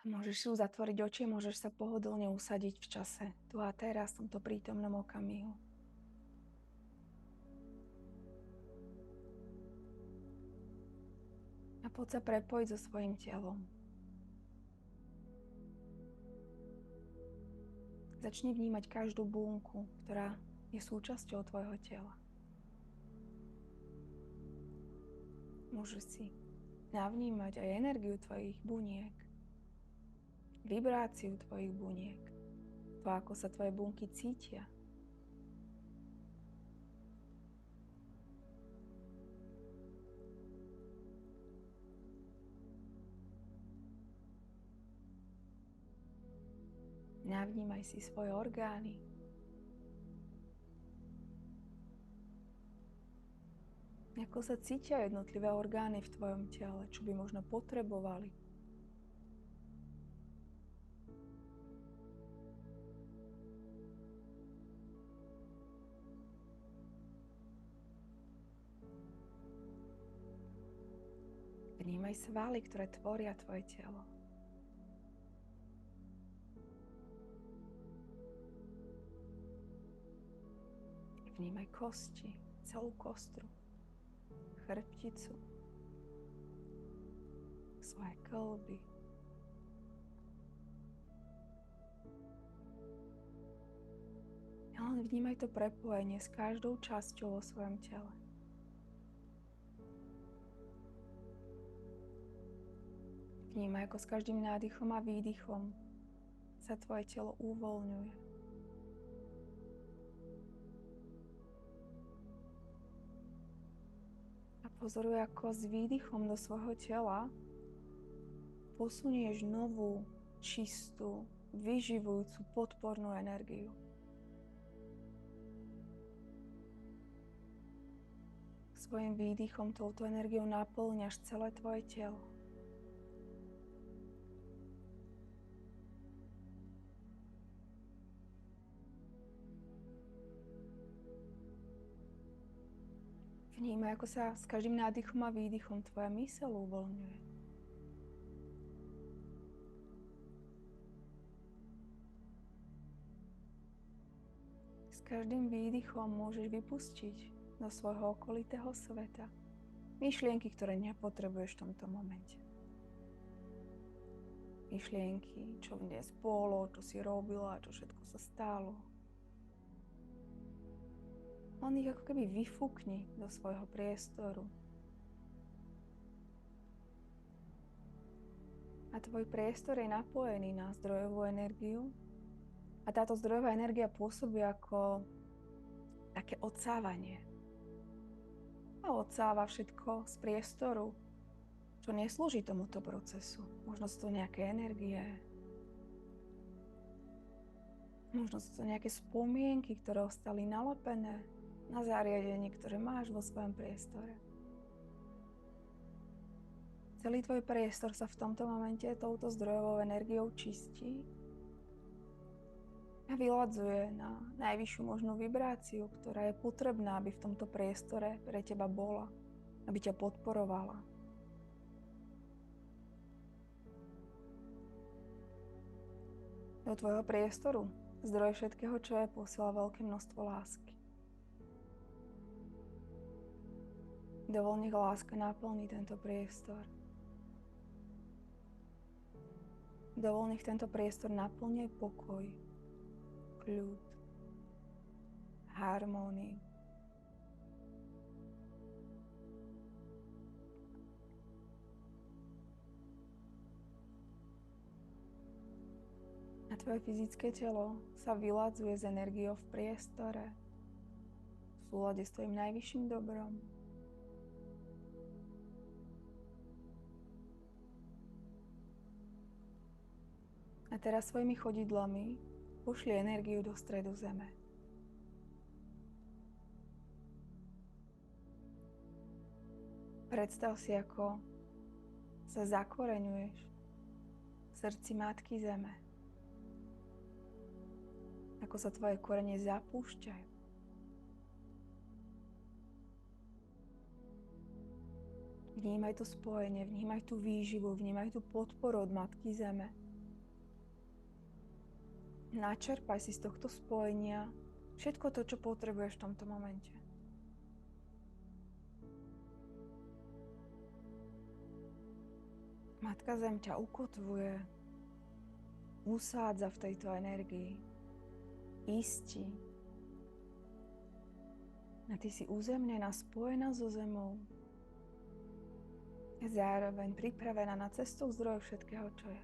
Môžeš si uzatvoriť oči, môžeš sa pohodlne usadiť v čase, tu a teraz, v tomto prítomnom okamihu. A poď sa prepojiť so svojím telom. Začni vnímať každú bunku, ktorá je súčasťou tvojho tela. Môžeš si navnímať aj energiu tvojich buniek, vibráciu tvojich buniek, to, ako sa tvoje bunky cítia. Navnímaj si svoje orgány. Ako sa cítia jednotlivé orgány v tvojom tele, čo by možno potrebovali. Vnímaj svaly, ktoré tvoria tvoje telo. Vnímaj kosti, celú kostru, chrbticu, svoje kĺby. A len vnímaj to prepojenie s každou časťou vo svojom tele. Vnímaj, ako s každým nádychom a výdychom sa tvoje telo uvoľňuje. A pozoruj, ako s výdychom do svojho tela posunieš novú, čistú, vyživujúcu, podpornú energiu. Svojím výdychom touto energiou naplňaš celé tvoje telo. Vnímaj, ako sa s každým nádychom a výdychom tvoja myseľ uvoľňuje. S každým výdychom môžeš vypustiť do svojho okolitého sveta myšlienky, ktoré nepotrebuješ v tomto momente. Myšlienky, čo dnes bolo, čo si robila, čo všetko sa stalo. On ich ako keby vyfúkni do svojho priestoru. A tvoj priestor je napojený na zdrojovú energiu. A táto zdrojová energia pôsobí ako také odsávanie. A odsáva všetko z priestoru, čo neslúži tomuto procesu. Možno sú to nejaké energie, možno sú to nejaké spomienky, ktoré ostali nalepené na zariadenie, ktoré máš vo svojom priestore. Celý tvoj priestor sa v tomto momente touto zdrojovou energiou čistí a vyladzuje na najvyššiu možnú vibráciu, ktorá je potrebná, aby v tomto priestore pre teba bola, aby ťa podporovala. Do tvojho priestoru zdroj všetkého, čo je, posiela veľké množstvo lásky. Dovol, nech láska naplní tento priestor. Dovol, nech tento priestor naplní pokoj, kľud, harmóniu. A tvoje fyzické telo sa vyladzuje z energiou v priestore v súlade s tvojim najvyšším dobrom. A teraz svojimi chodidlami pošli energiu do stredu Zeme. Predstav si, ako sa zakoreňuješ v srdci Matky Zeme. Ako sa tvoje korene zapúšťajú. Vnímaj to spojenie, vnímaj tú výživu, vnímaj tú podporu od Matky Zeme. načerpaj si z tohto spojenia všetko to, čo potrebuješ v tomto momente. Matka Zem ťa ukotvuje, usádza v tejto energii, istí. A ty si uzemnená, spojená so Zemou. A zároveň pripravená na cestu k zdroju všetkého, čo je.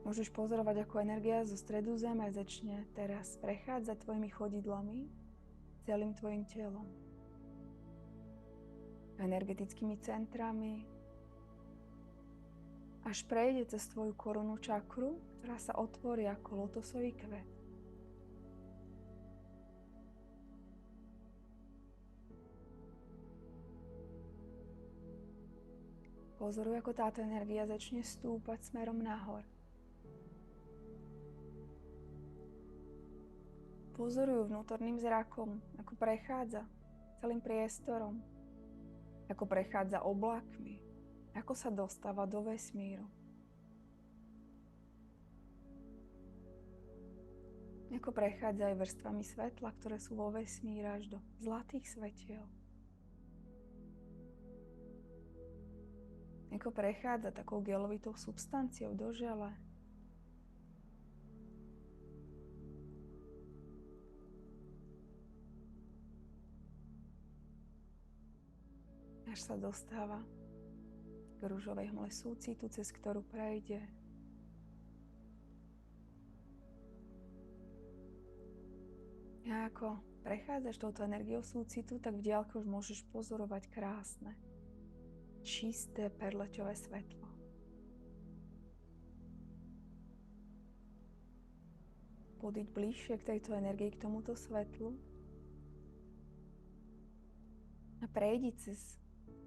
Môžeš pozorovať, ako energia zo stredu Zeme začne teraz prechádzať tvojimi chodidlami, celým tvojim telom. Energetickými centrami, až prejde cez tvoju korunu čakru, ktorá sa otvorí ako lotosový kvet. Pozoruj, ako táto energia začne stúpať smerom nahor. Pozoruj vnútorným zrakom, ako prechádza celým priestorom, ako prechádza oblakmi, ako sa dostáva do vesmíru. Ako prechádza aj vrstvami svetla, ktoré sú vo vesmíre až do zlatých svetiel. Ako prechádza takou gelovitou substanciou do žele. Až sa dostáva k ružovej hmle súcitu, cez ktorú prejde. A ako prechádzaš touto energiou súcitu, tak v diaľke už môžeš pozorovať krásne, čisté perleťové svetlo. Podíď bližšie k tejto energii, k tomuto svetlu a prejdi cez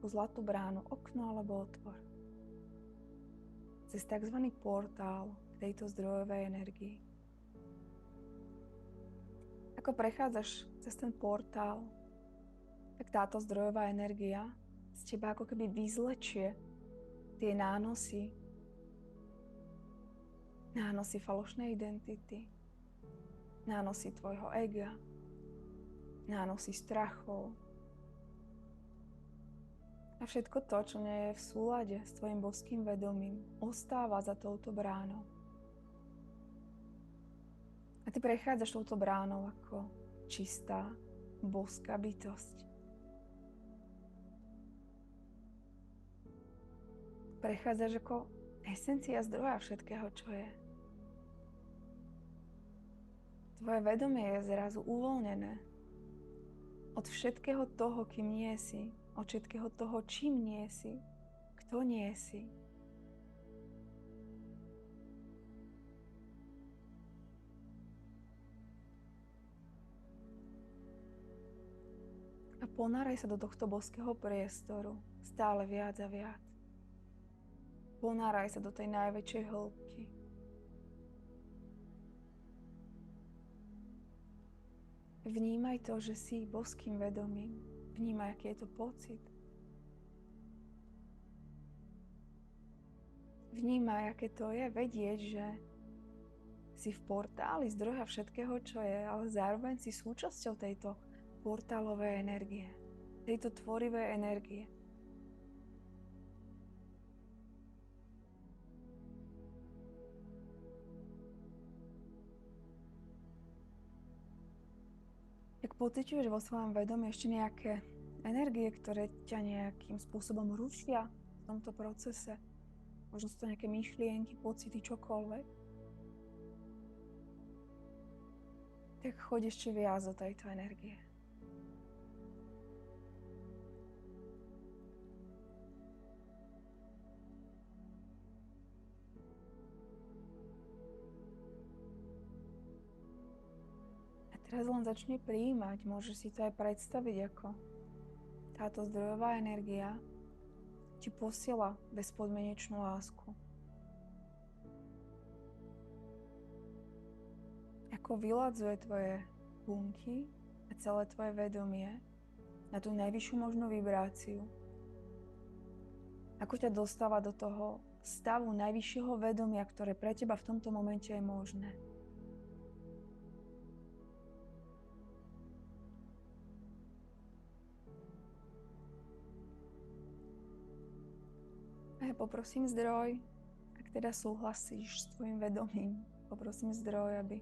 takú zlatú bránu, okno alebo otvor. Cez tzv. Portál k tejto zdrojovej energii. Ako prechádzaš cez ten portál, tak táto zdrojová energia z teba ako keby vyzlečie tie nánosy falošnej identity, nánosy tvojho ega, nánosy strachov a všetko to, čo nie je v súlade s tvojim božským vedomím, ostáva za touto bránou. A ty prechádzaš touto bránou ako čistá božská bytosť. Prechádzaš ako esencia zdroja všetkého, čo je. Tvoje vedomie je zrazu uvoľnené od všetkého toho, kým nie si, od všetkého toho, čím nie si, kto nie si. A ponáraj sa do tohto božského priestoru stále viac a viac. Ponáraj sa do tej najväčšej hĺbky. Vnímaj to, že si božským vedomím. Vnímaj, aký je to pocit. Vnímaj, aké to je vedieť, že si v portáli zdroja všetkého, čo je, ale zároveň si súčasťou tejto portálovej energie, tejto tvorivej energie. Ak pociťuješ vo svojom vedomí ešte nejaké energie, ktoré ťa nejakým spôsobom rušia v tomto procese, možno sú to nejaké myšlienky, pocity, čokoľvek, tak choď ešte viac do tejto energie. Teraz len začni prijímať, môžeš si to aj predstaviť, ako táto zdrojová energia ti posiela bezpodmienečnú lásku. Ako vyladzuje tvoje bunky a celé tvoje vedomie na tú najvyššiu možnú vibráciu. A Ako ťa dostáva do toho stavu najvyššieho vedomia, ktoré pre teba v tomto momente je možné. A ja poprosím zdroj, ak teda súhlasíš s tvojim vedomím, poprosím zdroj, aby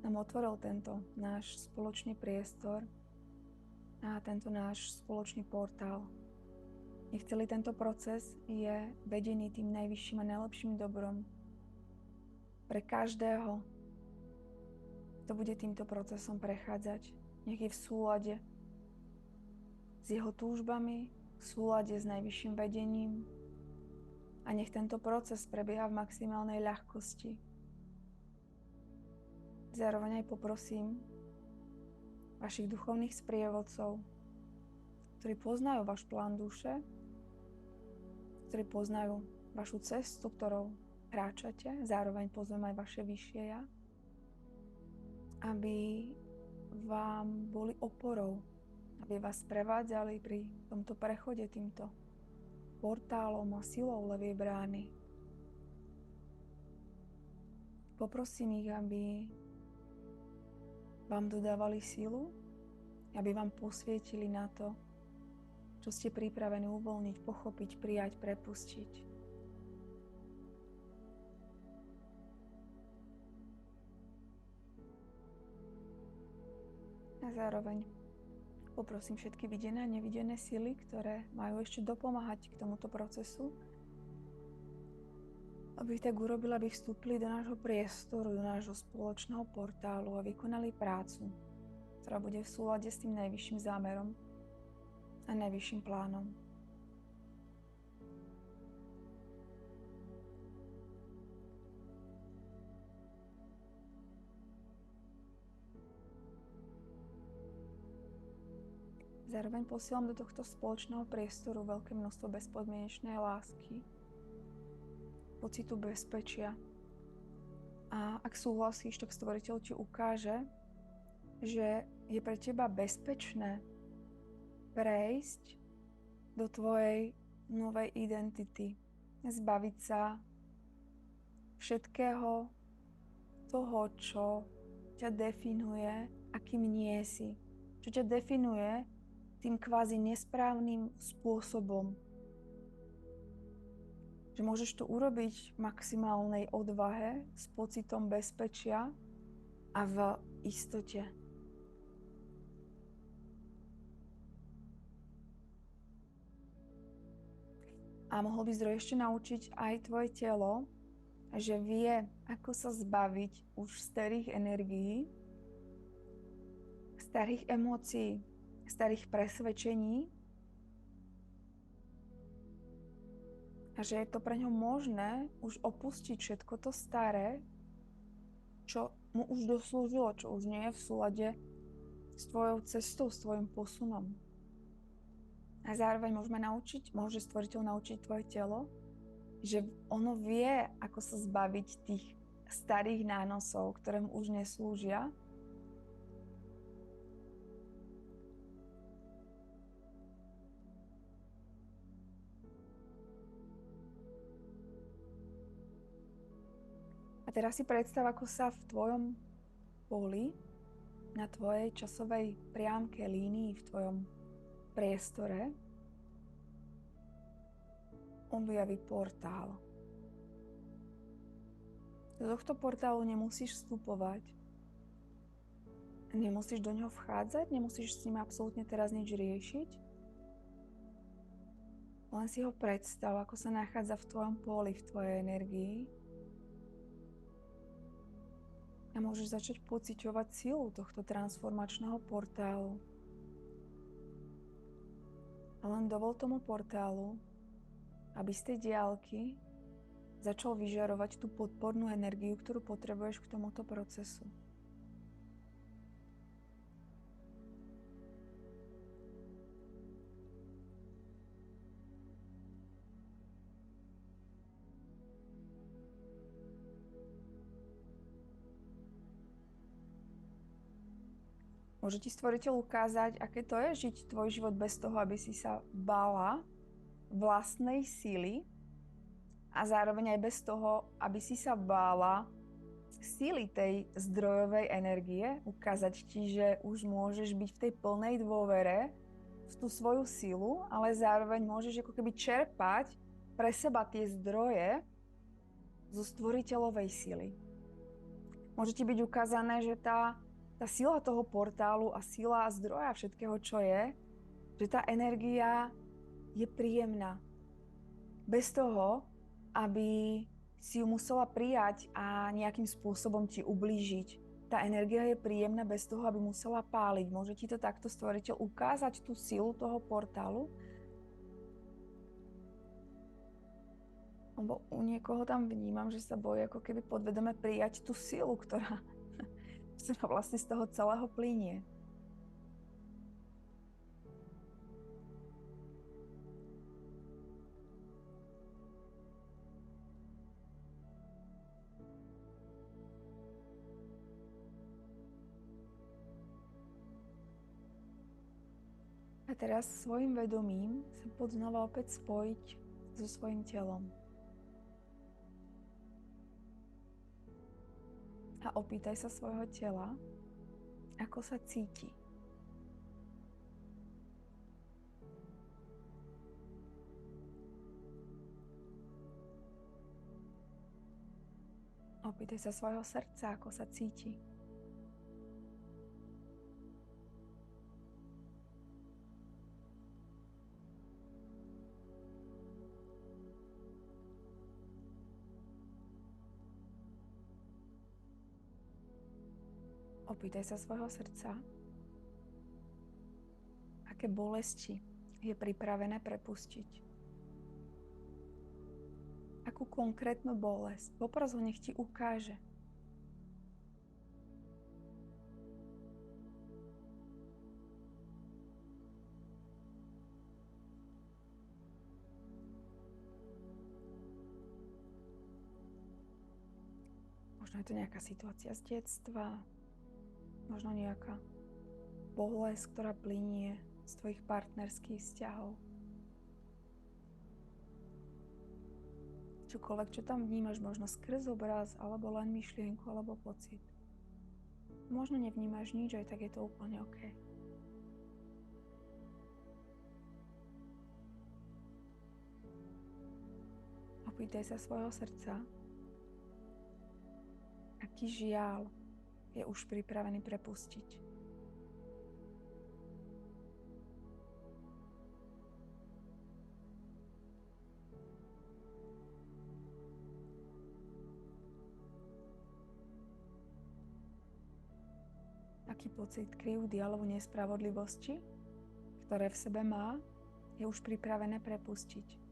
nám otvoril tento náš spoločný priestor a tento náš spoločný portál. Nech celý tento proces je vedený tým najvyšším a najlepším dobrom pre každého, kto bude týmto procesom prechádzať. Nech je v súlade s jeho túžbami, v súlade s najvyšším vedením a nech tento proces prebieha v maximálnej ľahkosti. Zároveň aj poprosím vašich duchovných sprievodcov, ktorí poznajú váš plán duše, ktorí poznajú vašu cestu, ktorou kráčate, zároveň pozvem aj vaše vyššie ja, aby vám boli oporou, aby vás prevádzali pri tomto prechode týmto portálom a silou levej brány. Poprosím ich, aby vám dodávali silu, aby vám posvietili na to, čo ste pripravení uvoľniť, pochopiť, prijať, prepustiť. A zároveň poprosím všetky videné a nevidené sily, ktoré majú ešte dopomáhať k tomuto procesu, aby tak urobili, aby vstúpili do nášho priestoru, do nášho spoločného portálu a vykonali prácu, ktorá bude v súlade s tým najvyšším zámerom a najvyšším plánom. Zároveň posielam do tohto spoločného priestoru veľké množstvo bezpodmienečnej lásky, pocitu bezpečia. A ak súhlasíš, tak stvoriteľ ti ukáže, že je pre teba bezpečné prejsť do tvojej novej identity, zbaviť sa všetkého toho, čo ťa definuje, akým nie si, čo ťa definuje tým kvázi nesprávnym spôsobom. Že môžeš to urobiť v maximálnej odvahe, s pocitom bezpečia a v istote. A mohol by zdroj ešte naučiť aj tvoje telo, že vie, ako sa zbaviť už starých energií, starých emócií, starých presvedčení a že je to pre ňo možné už opustiť všetko to staré, čo mu už doslúžilo, čo už nie je v súlade s tvojou cestou, s tvojim posunom. A zároveň môže stvoriteľ naučiť tvoje telo, že ono vie, ako sa zbaviť tých starých nánosov, ktoré mu už neslúžia. A teraz si predstav, ako sa v tvojom poli, na tvojej časovej priamke línii, v tvojom priestore objaví portál. Do tohto portálu nemusíš vstupovať. Nemusíš do ňoho vchádzať, nemusíš s ním absolútne teraz nič riešiť. Len si ho predstav, ako sa nachádza v tvojom poli, v tvojej energii. A môžeš začať pociťovať silu tohto transformačného portálu. A len dovol tomu portálu, aby z tej diaľky začal vyžarovať tú podpornú energiu, ktorú potrebuješ k tomuto procesu. Môže ti stvoriteľ ukázať, aké to je žiť tvoj život bez toho, aby si sa bála vlastnej síly a zároveň aj bez toho, aby si sa bála síly tej zdrojovej energie, ukázať ti, že už môžeš byť v tej plnej dôvere v tú svoju silu, ale zároveň môžeš ako keby čerpať pre seba tie zdroje zo stvoriteľovej sily. Môže ti byť ukázané, že tá sila toho portálu a sila zdroja všetkého, čo je, že tá energia je príjemná. Bez toho, aby si ju musela prijať a nejakým spôsobom ti ublížiť. Tá energia je príjemná bez toho, aby musela páliť. Môže ti to takto stvoriteľ ukázať tú silu toho portálu? Lebo u niekoho tam vnímam, že sa bojí ako keby podvedome prijať tú silu, ktorá vlastne z toho celého plynie. A teraz svojim vedomím sa poď znova opäť spojiť so svojím telom. A opýtaj sa svojho tela, ako sa cíti. Opýtaj sa svojho srdca, ako sa cíti. Opýtaj sa svojho srdca, aké bolesti je pripravené prepustiť. Akú konkrétnu bolesť. Popros ho, nech ti ukáže. Možno je to nejaká situácia z detstva, možno nejaká bolesť, ktorá plynie z tvojich partnerských vzťahov. Čokoľvek, čo tam vnímaš, možno skrz obraz, alebo len myšlienku, alebo pocit. Možno nevnímaš nič, aj tak je to úplne OK. Opýtaj sa svojho srdca, aký žiaľ je už pripravený prepustiť. Aký pocit krivdy alebo nespravodlivosti, ktoré v sebe má, je už pripravené prepustiť.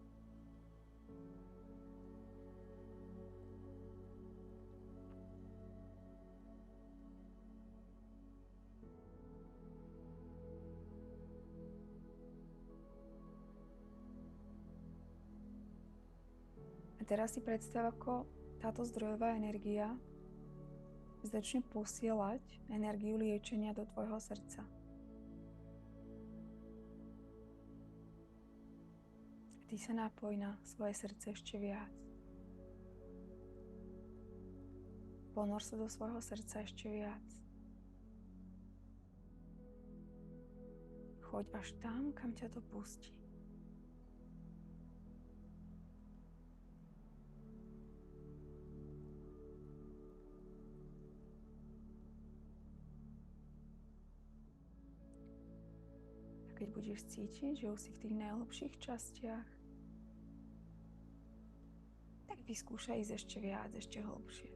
A teraz si predstav, ako táto zdrojová energia začne posielať energiu liečenia do tvojho srdca. Ty sa napoj na svoje srdce ešte viac. Ponor sa do svojho srdca ešte viac. Choď až tam, kam ťa to pustí. Keď budeš cítiť, že už si v tých najhlbších častiach, tak vyskúšaj ísť ešte viac, ešte hlbšie.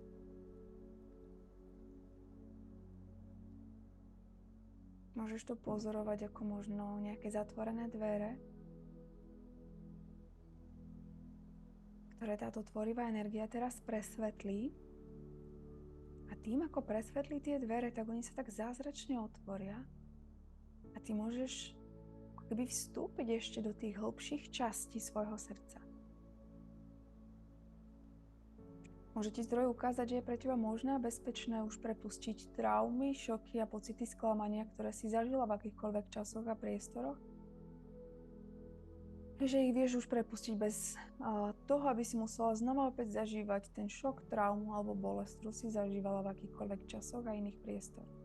Môžeš to pozorovať ako možno nejaké zatvorené dvere, ktoré táto tvorivá energia teraz presvetlí. A tým, ako presvetlí tie dvere, tak oni sa tak zázračne otvoria. A ty môžeš keby vstúpiť ešte do tých hlbších častí svojho srdca. Môže ti zdroj ukázať, že je pre teba možné a bezpečné už prepustiť traumy, šoky a pocity sklamania, ktoré si zažila v akýchkoľvek časoch a priestoroch. že ich vieš už prepustiť bez toho, aby si musela znova opäť zažívať ten šok, traumu alebo bolesť, ktorú si zažívala v akýchkoľvek časoch a iných priestoroch.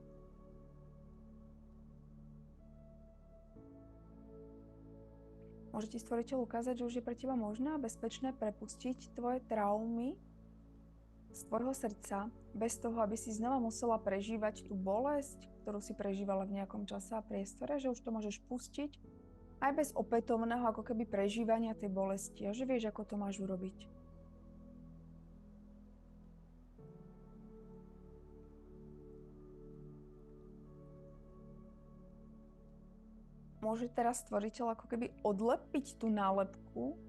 Môže ti stvoriteľ ukázať, že už je pre teba možné a bezpečné prepustiť tvoje traumy z tvojho srdca, bez toho, aby si znova musela prežívať tú bolesť, ktorú si prežívala v nejakom čase a priestore, že už to môžeš pustiť aj bez opätovného ako keby prežívania tej bolesti a že vieš, ako to máš urobiť. Môže teraz stvoriteľ ako keby odlepiť tú nálepku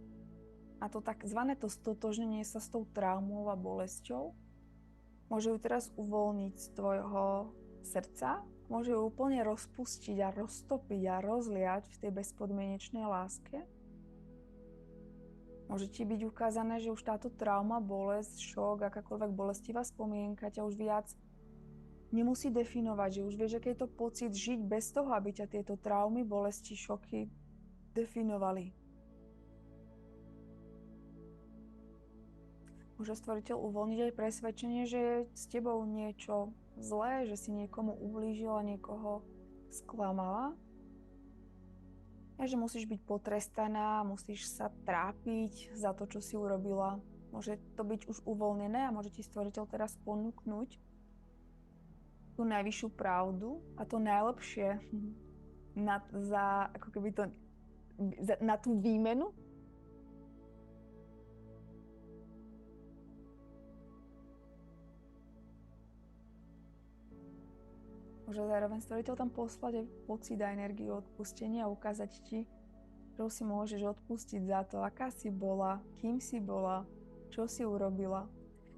a to takzvané to stotožnenie sa s tou traumou a bolesťou. Môže ju teraz uvoľniť z tvojho srdca, môže ju úplne rozpustiť a roztopiť a rozliať v tej bezpodmienečnej láske. Môže ti byť ukázané, že už táto trauma, bolesť, šok, akákoľvek bolestivá spomienka ťa už viac nemusí definovať, že už vieš, aký je to pocit žiť bez toho, aby ťa tieto traumy, bolesti, šoky definovali. Môže stvoriteľ uvoľniť aj presvedčenie, že je s tebou niečo zlé, že si niekomu ublížila, niekoho sklamala. A že musíš byť potrestaná, musíš sa trápiť za to, čo si urobila. Môže to byť už uvoľnené a môže ti stvoriteľ teraz ponúknuť tú najvyššiu pravdu a to najlepšie na tú výmenu. Môže zároveň stvoriteľ tam poslať aj pocit a energiu odpustenia a ukázať ti, že si môžeš odpustiť za to, aká si bola, kým si bola, čo si urobila.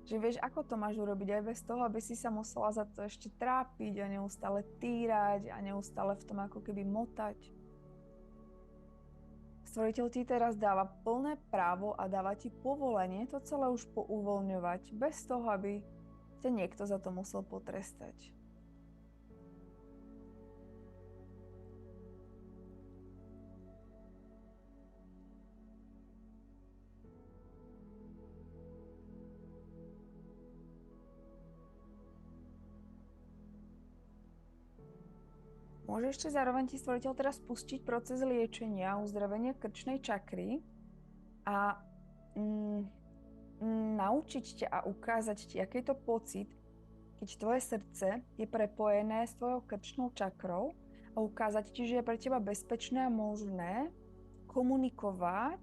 Že vieš, ako to máš urobiť aj bez toho, aby si sa musela za to ešte trápiť a neustále týrať a neustále v tom ako keby motať. Stvoriteľ ti teraz dáva plné právo a dáva ti povolenie to celé už pouvoľňovať, bez toho, aby ťa niekto za to musel potrestať. Môže ešte zároveň ti stvoriteľ teraz pustiť proces liečenia, uzdravenia krčnej čakry a naučiť ťa a ukázať ti, aký je to pocit, keď tvoje srdce je prepojené s tvojou krčnou čakrou a ukázať ti, že je pre teba bezpečné a možné komunikovať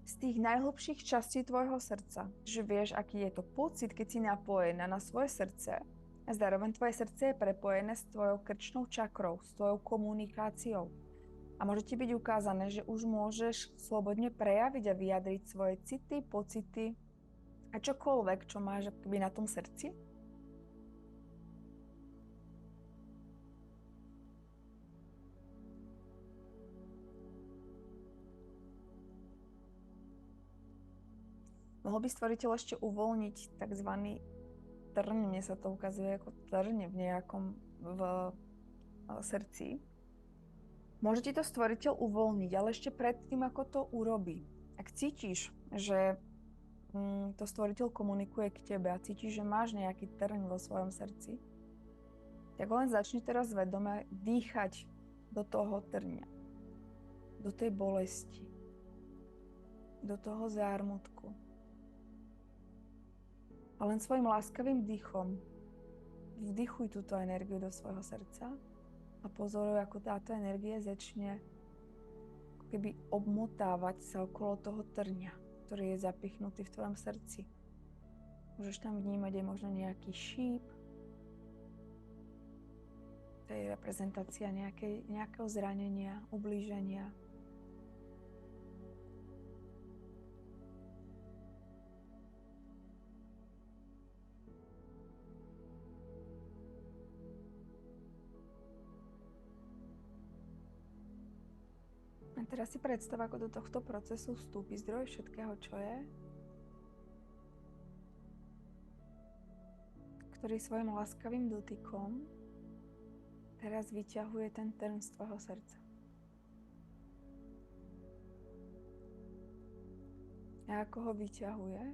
z tých najhlbších častí tvojho srdca. Že vieš, aký je to pocit, keď si napojená na svoje srdce. A zároveň tvoje srdce je prepojené s tvojou krčnou čakrou, s tvojou komunikáciou. A môže ti byť ukázané, že už môžeš slobodne prejaviť a vyjadriť svoje city, pocity a čokoľvek, čo máš akoby na tom srdci. Mohol by stvoriteľ ešte uvoľniť takzvaný trň, mne sa to ukazuje ako trň v nejakom srdci. Môže ti to stvoriteľ uvoľniť, ale ešte predtým, ako to urobí. Ak cítiš, že to stvoriteľ komunikuje k tebe a cítiš, že máš nejaký trň vo svojom srdci, tak len začni teraz vedome dýchať do toho trňa, do tej bolesti, do toho zármutku. A len svojim láskavým dýchom vdychuj túto energiu do svojho srdca a pozoruj, ako táto energia začne ako keby obmotávať sa okolo toho trňa, ktorý je zapichnutý v tvojom srdci. Môžeš tam vnímať aj možno nejaký šíp. To je reprezentácia nejakého zranenia, ublíženia. A teraz si predstav, ako do tohto procesu vstúpi zdroj všetkého, čo je, ktorý svojim láskavým dotykom teraz vyťahuje ten trň z tvojho srdca. a ako ho vyťahuje,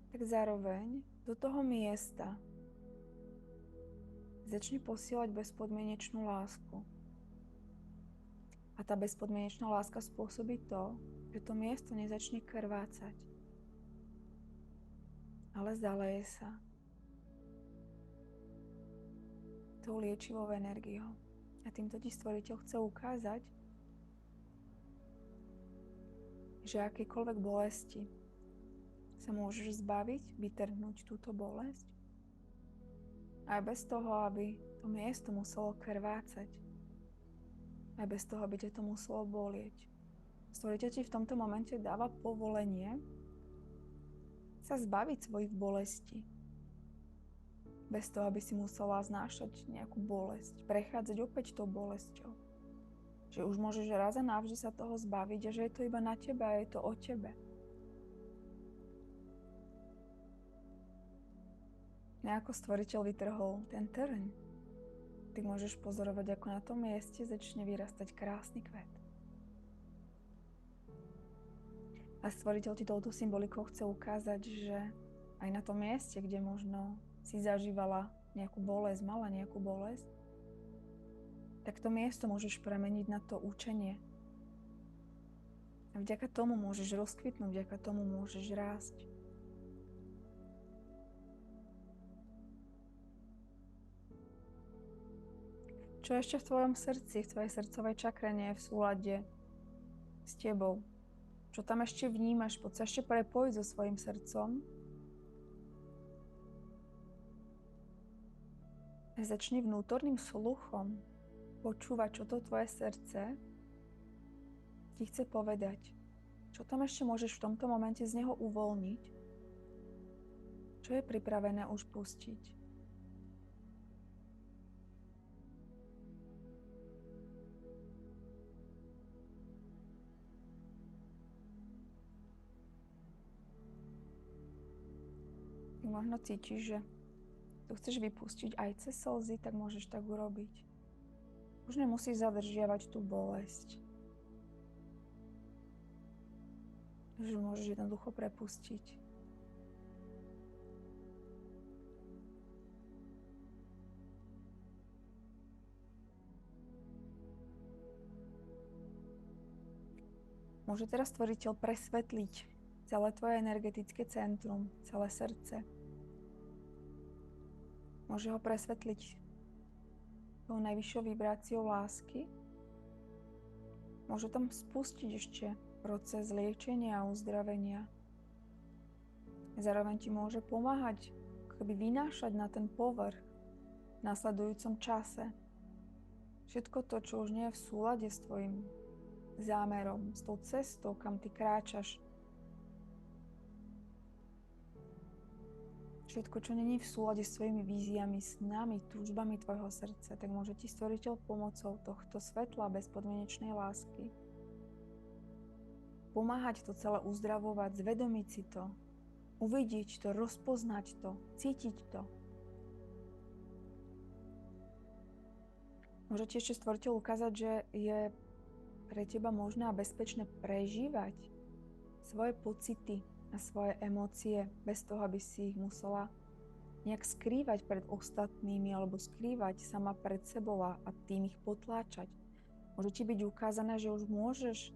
tak zároveň do toho miesta začni posielať bezpodmienečnú lásku. A tá bezpodmienečná láska spôsobí to, že to miesto nezačne krvácať, ale zaleje sa tou liečivou energiou. A týmto ti Stvoriteľ chce ukázať, že akékoľvek bolesti sa môžeš zbaviť, vytrhnúť túto bolesť aj bez toho, aby to miesto muselo krvácať. Aj bez toho, aby ťa to muselo bolieť. Stvoriteľ ti v tomto momente dáva povolenie sa zbaviť svojich bolestí. Bez toho, aby si musela znášať nejakú bolesť, prechádzať opäť tou bolesťou. Že už môžeš raz a navždy sa toho zbaviť a že je to iba na tebe a je to o tebe. A ako Stvoriteľ vytrhol ten trň, ty môžeš pozorovať, ako na tom mieste začne vyrastať krásny kvet. A Stvoriteľ ti touto symbolikou chce ukázať, že aj na tom mieste, kde možno si zažívala nejakú bolesť, mala nejakú bolesť, tak to miesto môžeš premeniť na to učenie. A vďaka tomu môžeš rozkvitnúť, vďaka tomu môžeš rásť. Čo ešte v tvojom srdci, v tvojej srdcovej čakre nie je v súlade s tebou? Čo tam ešte vnímaš? Poď sa ešte prepojiť so svojím srdcom. A začni vnútorným sluchom počúvať, čo to tvoje srdce ti chce povedať. Čo tam ešte môžeš v tomto momente z neho uvoľniť? Čo je pripravené už pustiť? Možno cítiš, že to chceš vypustiť aj cez slzy, tak môžeš tak urobiť. Už nemusíš zadržiavať tú bolesť. Už môžeš jednoducho prepustiť. Môže teraz Stvoriteľ presvetliť celé tvoje energetické centrum, celé srdce. Môže ho presvetliť tou najvyššou vibráciou lásky. Môže tam spustiť ešte proces liečenia a uzdravenia. Zároveň ti môže pomáhať akoby vynášať na ten povrch v nasledujúcom čase všetko to, čo už nie je v súlade s tvojim zámerom, s tou cestou, kam ty kráčaš. Všetko, čo není v súlade s tvojimi víziami, snami, túžbami tvojho srdca, tak môže ti Stvoriteľ pomocou tohto svetla bezpodmienečnej lásky pomáhať to celé uzdravovať, zvedomiť si to, uvidieť to, rozpoznať to, cítiť to. Môže ti ešte Stvoriteľ ukázať, že je pre teba možné a bezpečné prežívať svoje pocity a svoje emócie bez toho, aby si ich musela nejak skrývať pred ostatnými alebo skrývať sama pred sebou a tým ich potláčať. Môže ti byť ukázané, že už môžeš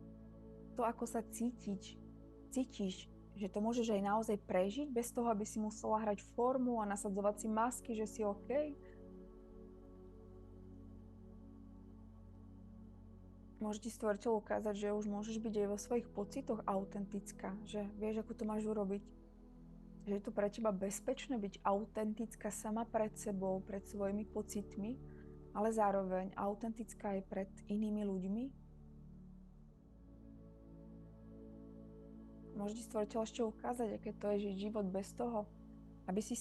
to, ako sa cítiš, že to môžeš aj naozaj prežiť bez toho, aby si musela hrať formu a nasadzovať si masky, že si OK. Môže ti Stvoriteľ ukázať, že už môžeš byť aj vo svojich pocitoch autentická, že vieš, ako to máš urobiť. Že je to pre teba bezpečné byť autentická sama pred sebou, pred svojimi pocitmi, ale zároveň autentická aj pred inými ľuďmi. Môže ti Stvoriteľ ešte ukázať, aké to je žiť život bez toho, aby si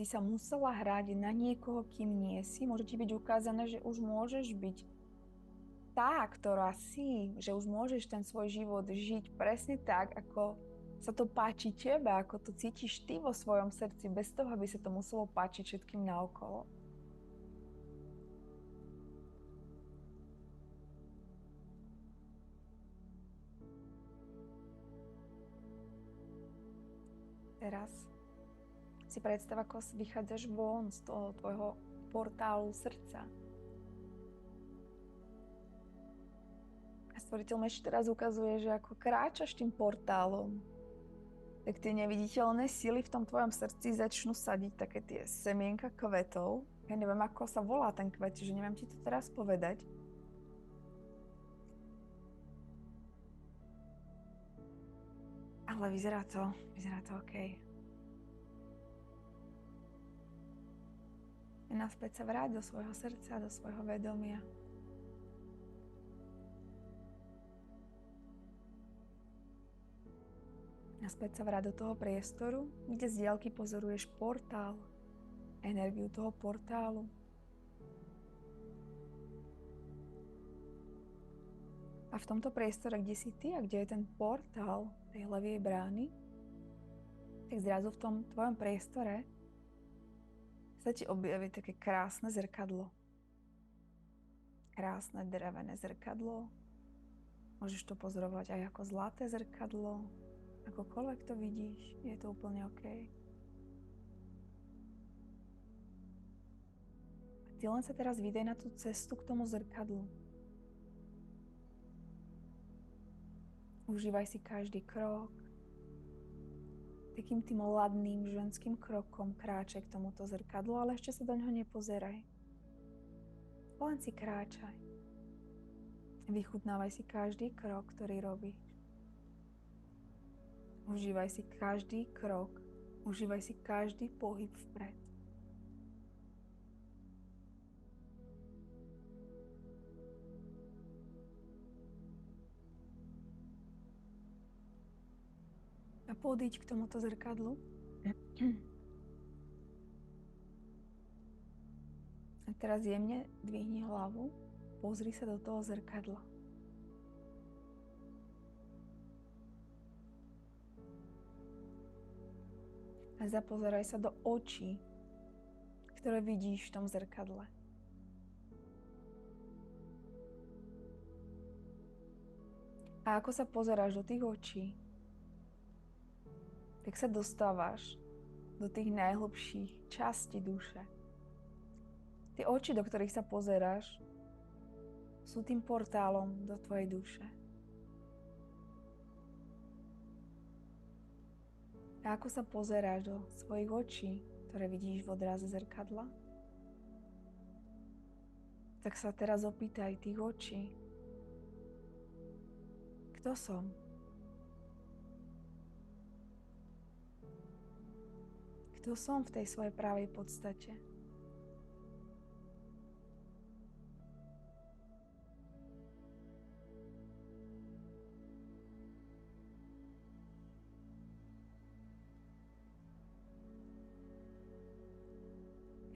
sa musela hrať na niekoho, kým nie si. Môže ti byť ukázané, že už môžeš byť tá, ktorá si, že už môžeš ten svoj život žiť presne tak, ako sa to páči tebe, ako to cítiš ty vo svojom srdci, bez toho, aby sa to muselo páčiť všetkým naokolo. Teraz si predstav, ako vychádzaš von z toho tvojho portálu srdca. A Stvoriteľ mi ešte teraz ukazuje, že ako kráčaš tým portálom, tak tie neviditeľné sily v tom tvojom srdci začnú sadiť také tie semienka kvetov. Ja neviem, ako sa volá ten kvet, že neviem ti to teraz povedať. Ale vyzerá to OK. A naspäť sa vráť do svojho srdca, do svojho vedomia. Naspäť sa vráť do toho priestoru, kde z diaľky pozoruješ portál, energiu toho portálu. A v tomto priestore, kde si ty a kde je ten portál tej levej brány, tak zrazu v tom tvojom priestore sa ti objaví také krásne zrkadlo. Krásne drevené zrkadlo. Môžeš to pozorovať aj ako zlaté zrkadlo. Akokoľvek to vidíš, je to úplne OK. A ty len sa teraz vydaj na tú cestu k tomu zrkadlu. Užívaj si každý krok. Takým tým ladným ženským krokom kráčaj k tomuto zrkadlu, ale ešte sa do ňoho nepozeraj. Len si kráčaj. Vychutnávaj si každý krok, ktorý robíš. Užívaj si každý krok. Užívaj si každý pohyb vpred. A podíď k tomuto zrkadlu. A teraz jemne dvihni hlavu. Pozri sa do toho zrkadla. A zapozeraj sa do očí, ktoré vidíš v tom zrkadle. A ako sa pozeráš do tých očí, tak sa dostávaš do tých najhlbších častí duše. Tie oči, do ktorých sa pozeráš, sú tým portálom do tvojej duše. A ako sa pozeráš do svojich očí, ktoré vidíš v odraze zrkadla, tak sa teraz opýtaj tých očí. Kto som? Kto som v tej svojej pravej podstate?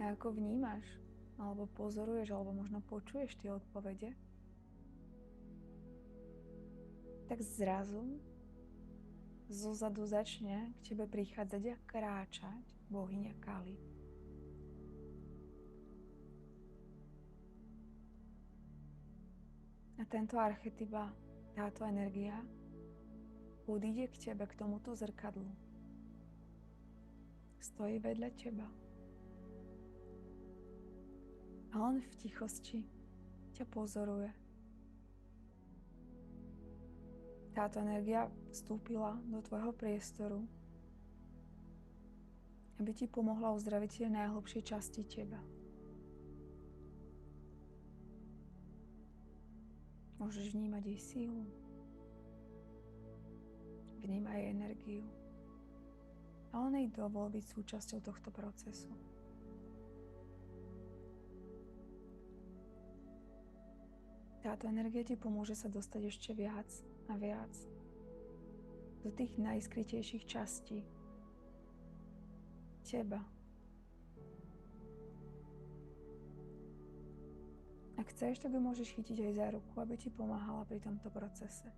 A ako vnímaš, alebo pozoruješ, alebo možno počuješ tie odpovede, tak zrazu zozadu začne k tebe prichádzať a kráčať bohyňa Kali. A tento archetyp, táto energia odíde k tebe, k tomuto zrkadlu. Stojí vedľa teba. A on v tichosti ťa pozoruje. Táto energia vstúpila do tvojho priestoru, aby ti pomohla uzdraviť tie najhlbšie časti teba. Môžeš vnímať jej sílu, vnímaj jej energiu a len jej dovol byť súčasťou tohto procesu. Táto energia ti pomôže sa dostať ešte viac a viac do tých najskrytejších častí teba. Ak chceš, tak ju môžeš chytiť aj za ruku, aby ti pomáhala pri tomto procese.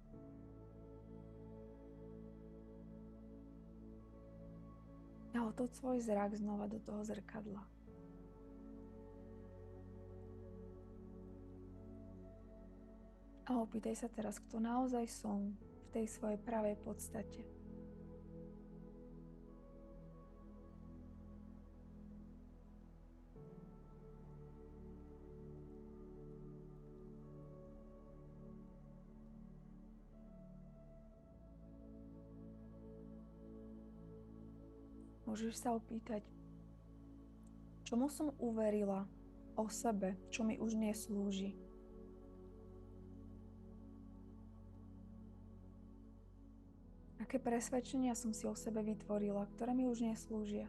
A otoč svoj zrak znova do toho zrkadla. A opýtaj sa teraz, kto naozaj som v tej svojej pravej podstate. Môžeš sa opýtať, čomu som uverila o sebe, čo mi už neslúži. Aké presvedčenia som si o sebe vytvorila, ktoré mi už neslúžia.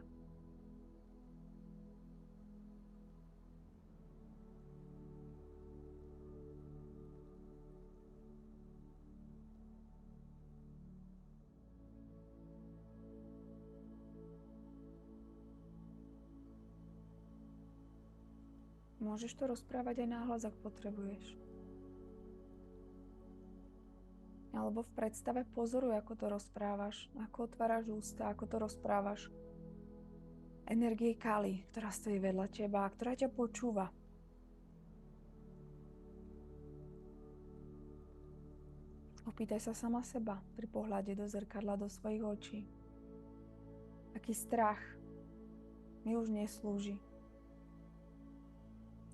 Môžeš to rozprávať aj náhlas, ak potrebuješ. Alebo v predstave pozoruj, ako to rozprávaš, ako otváraš ústa, ako to rozprávaš. Energie Kali, ktorá stojí vedľa teba a ktorá ťa počúva. Opýtaj sa sama seba pri pohľade do zrkadla, do svojich očí. Aký strach mi už neslúži.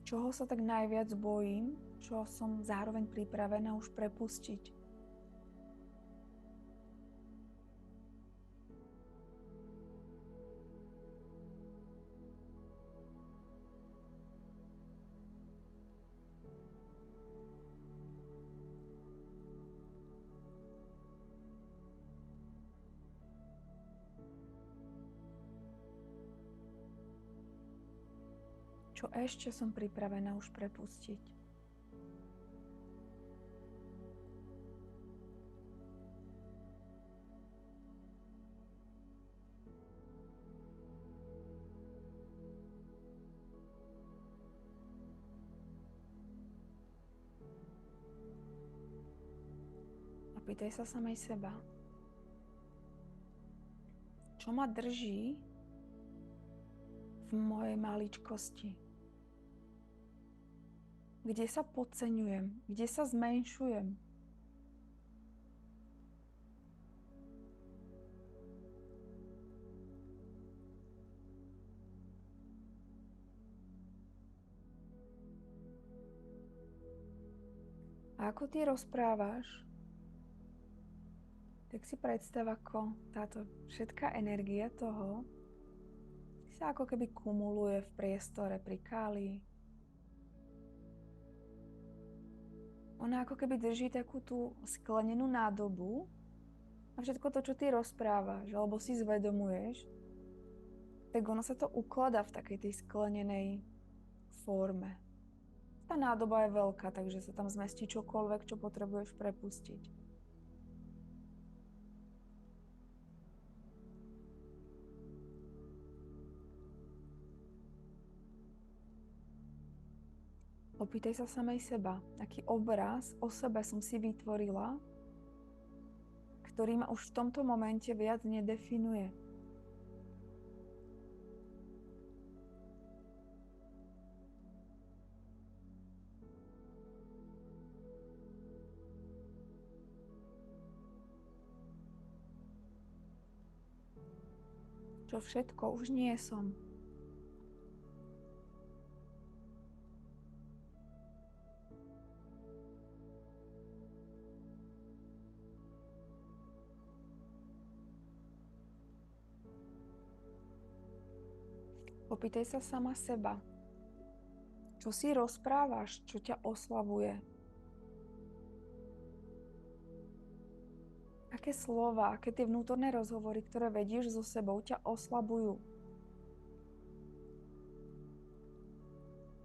Čoho sa tak najviac bojím, čo som zároveň pripravená už prepustiť. Čo ešte som pripravená už prepustiť. A pýtaj sa samej seba, čo ma drží v mojej maličkosti. Kde sa podceňujem, kde sa zmenšujem. A ako ty rozprávaš, tak si predstav, ako táto všetká energia toho sa ako keby kumuluje v priestore pri Kali. Ona ako keby drží takú tú sklenenú nádobu a všetko to, čo ty rozprávaš, alebo si zvedomuješ, tak ono sa to ukladá v takej tej sklenenej forme. Tá nádoba je veľká, takže sa tam zmestí čokoľvek, čo potrebuješ prepustiť. Opýtaj sa samej seba, aký obraz o sebe som si vytvorila, ktorý ma už v tomto momente viac nedefinuje. Čo všetko už nie som. Opýtaj sa sama seba, čo si rozprávaš, čo ťa oslavuje. Aké slova, aké tie vnútorné rozhovory, ktoré vedieš so sebou, ťa oslabujú.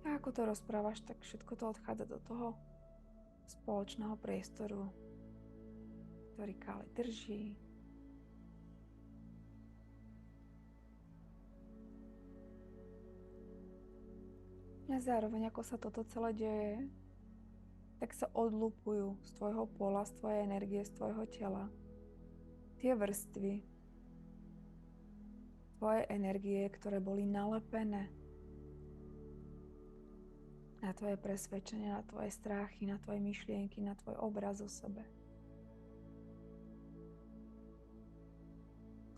A ako to rozprávaš, tak všetko to odchádza do toho spoločného priestoru, ktorý Kali drží. A zároveň, ako sa toto celé deje, tak sa odlupujú z tvojho pola, z tvojej energie, z tvojho tela tie vrstvy tvoje energie, ktoré boli nalepené na tvoje presvedčenie, na tvoje strachy, na tvoje myšlienky, na tvoj obraz o sebe.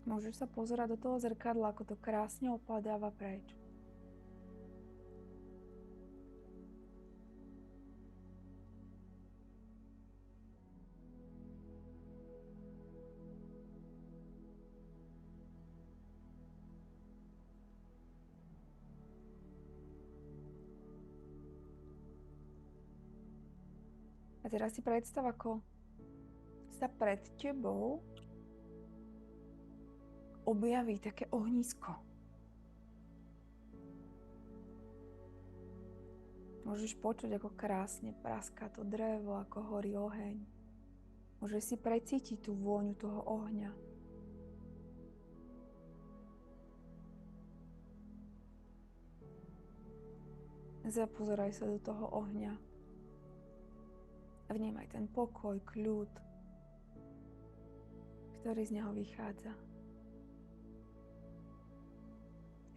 Môžeš sa pozerať do toho zrkadla, ako to krásne opadáva preč. A teraz si predstav, ako sa pred tebou objaví také ohnisko. Môžeš počuť, ako krásne praská to drevo, ako horí oheň. Môžeš si precítiť tú vôňu toho ohňa. Zapozeraj sa do toho ohňa. A vnímaj ten pokoj, kľud, ktorý z neho vychádza.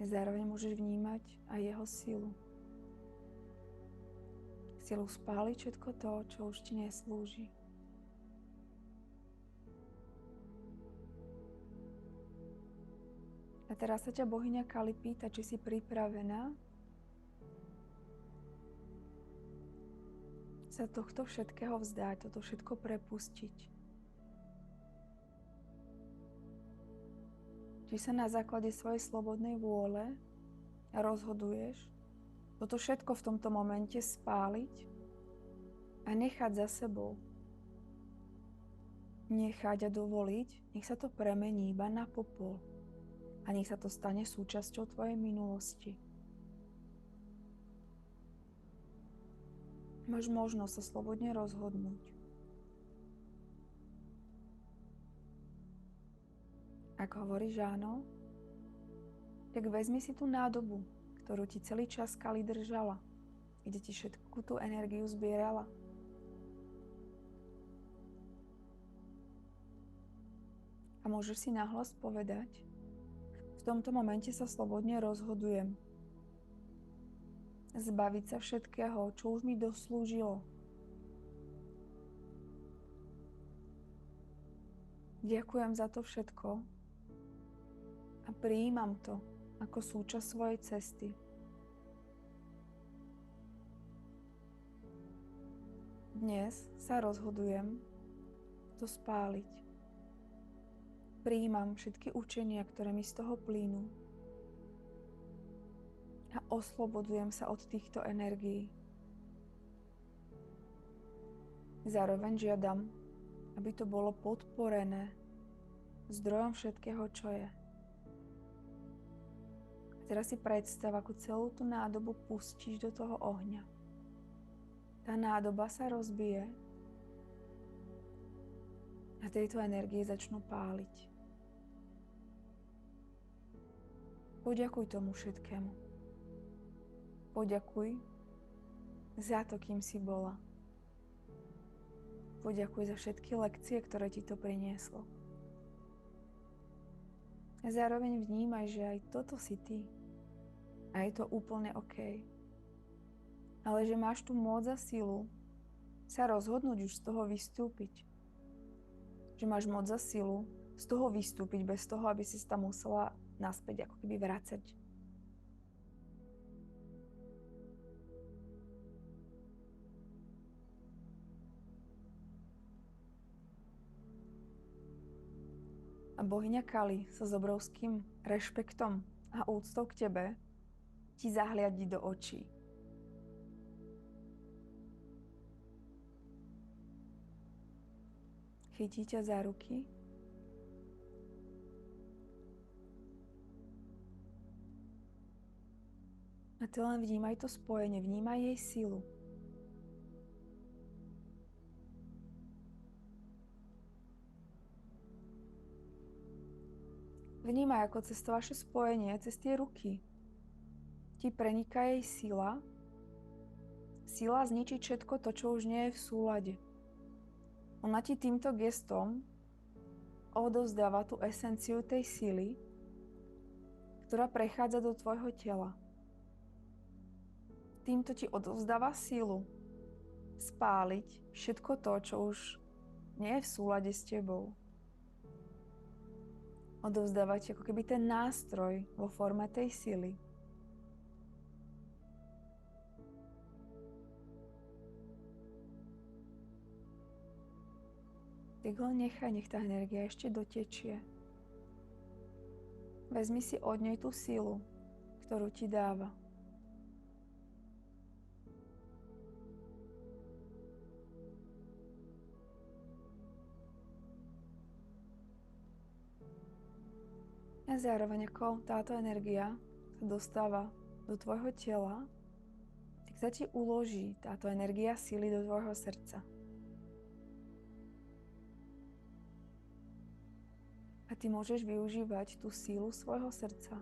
Zároveň môžeš vnímať aj jeho silu. Silu spáliť všetko to, čo už ti neslúži. A teraz sa ťa bohyňa Kali pýta, či si pripravená sa tohto všetkého vzdať, toto všetko prepustiť. Či sa na základe svojej slobodnej vôle rozhoduješ toto všetko v tomto momente spáliť a nechať za sebou. Nechať a dovoliť, nech sa to premení iba na popol a nech sa to stane súčasťou tvojej minulosti. Máš možnosť sa slobodne rozhodnúť. Ak hovoríš áno, tak vezmi si tú nádobu, ktorú ti celý čas Kali držala, kde ti všetku tú energiu zbierala. A môžeš si nahlas povedať, v tomto momente sa slobodne rozhodujem zbaviť sa všetkého, čo už mi doslúžilo. Ďakujem za to všetko a prijímam to ako súčasť svojej cesty. Dnes sa rozhodujem to spáliť. Prijímam všetky učenia, ktoré mi z toho plynú. A oslobodujem sa od týchto energií. Zároveň žiadam, aby to bolo podporené zdrojom všetkého, čo je. A teraz si predstav, ako celú tú nádobu pustíš do toho ohňa. Tá nádoba sa rozbije a tieto energie začnú páliť. Poďakuj tomu všetkému. Poďakuj za to, kým si bola. Poďakuj za všetky lekcie, ktoré ti to prinieslo. A zároveň vnímaj, že aj toto si ty. A je to úplne OK. Ale že máš tu moc a silu sa rozhodnúť už z toho vystúpiť. Že máš moc a silu z toho vystúpiť bez toho, aby si sa tam musela naspäť ako keby vracať. A bohyňa Kali sa s obrovským rešpektom a úctou k tebe ti zahliadí do očí. Chytí ťa za ruky a ty len vnímaj to spojenie, vnímaj jej silu. Vnímaj, ako cez to vaše spojenie, cez tie ruky ti preniká jej sila. Sila zničiť všetko to, čo už nie je v súlade. Ona ti týmto gestom odovzdáva tú esenciu tej sily, ktorá prechádza do tvojho tela. Týmto ti odovzdáva silu spáliť všetko to, čo už nie je v súlade s tebou. Odovzdávať ako keby ten nástroj vo forme tej sily. Tak ho nechaj, nech tá energia ešte dotečie. Vezmi si od nej tú silu, ktorú ti dáva. A zároveň ako táto energia sa dostáva do tvojho tela, tak sa ti uloží táto energia síly do tvojho srdca. A ty môžeš využívať tú sílu svojho srdca.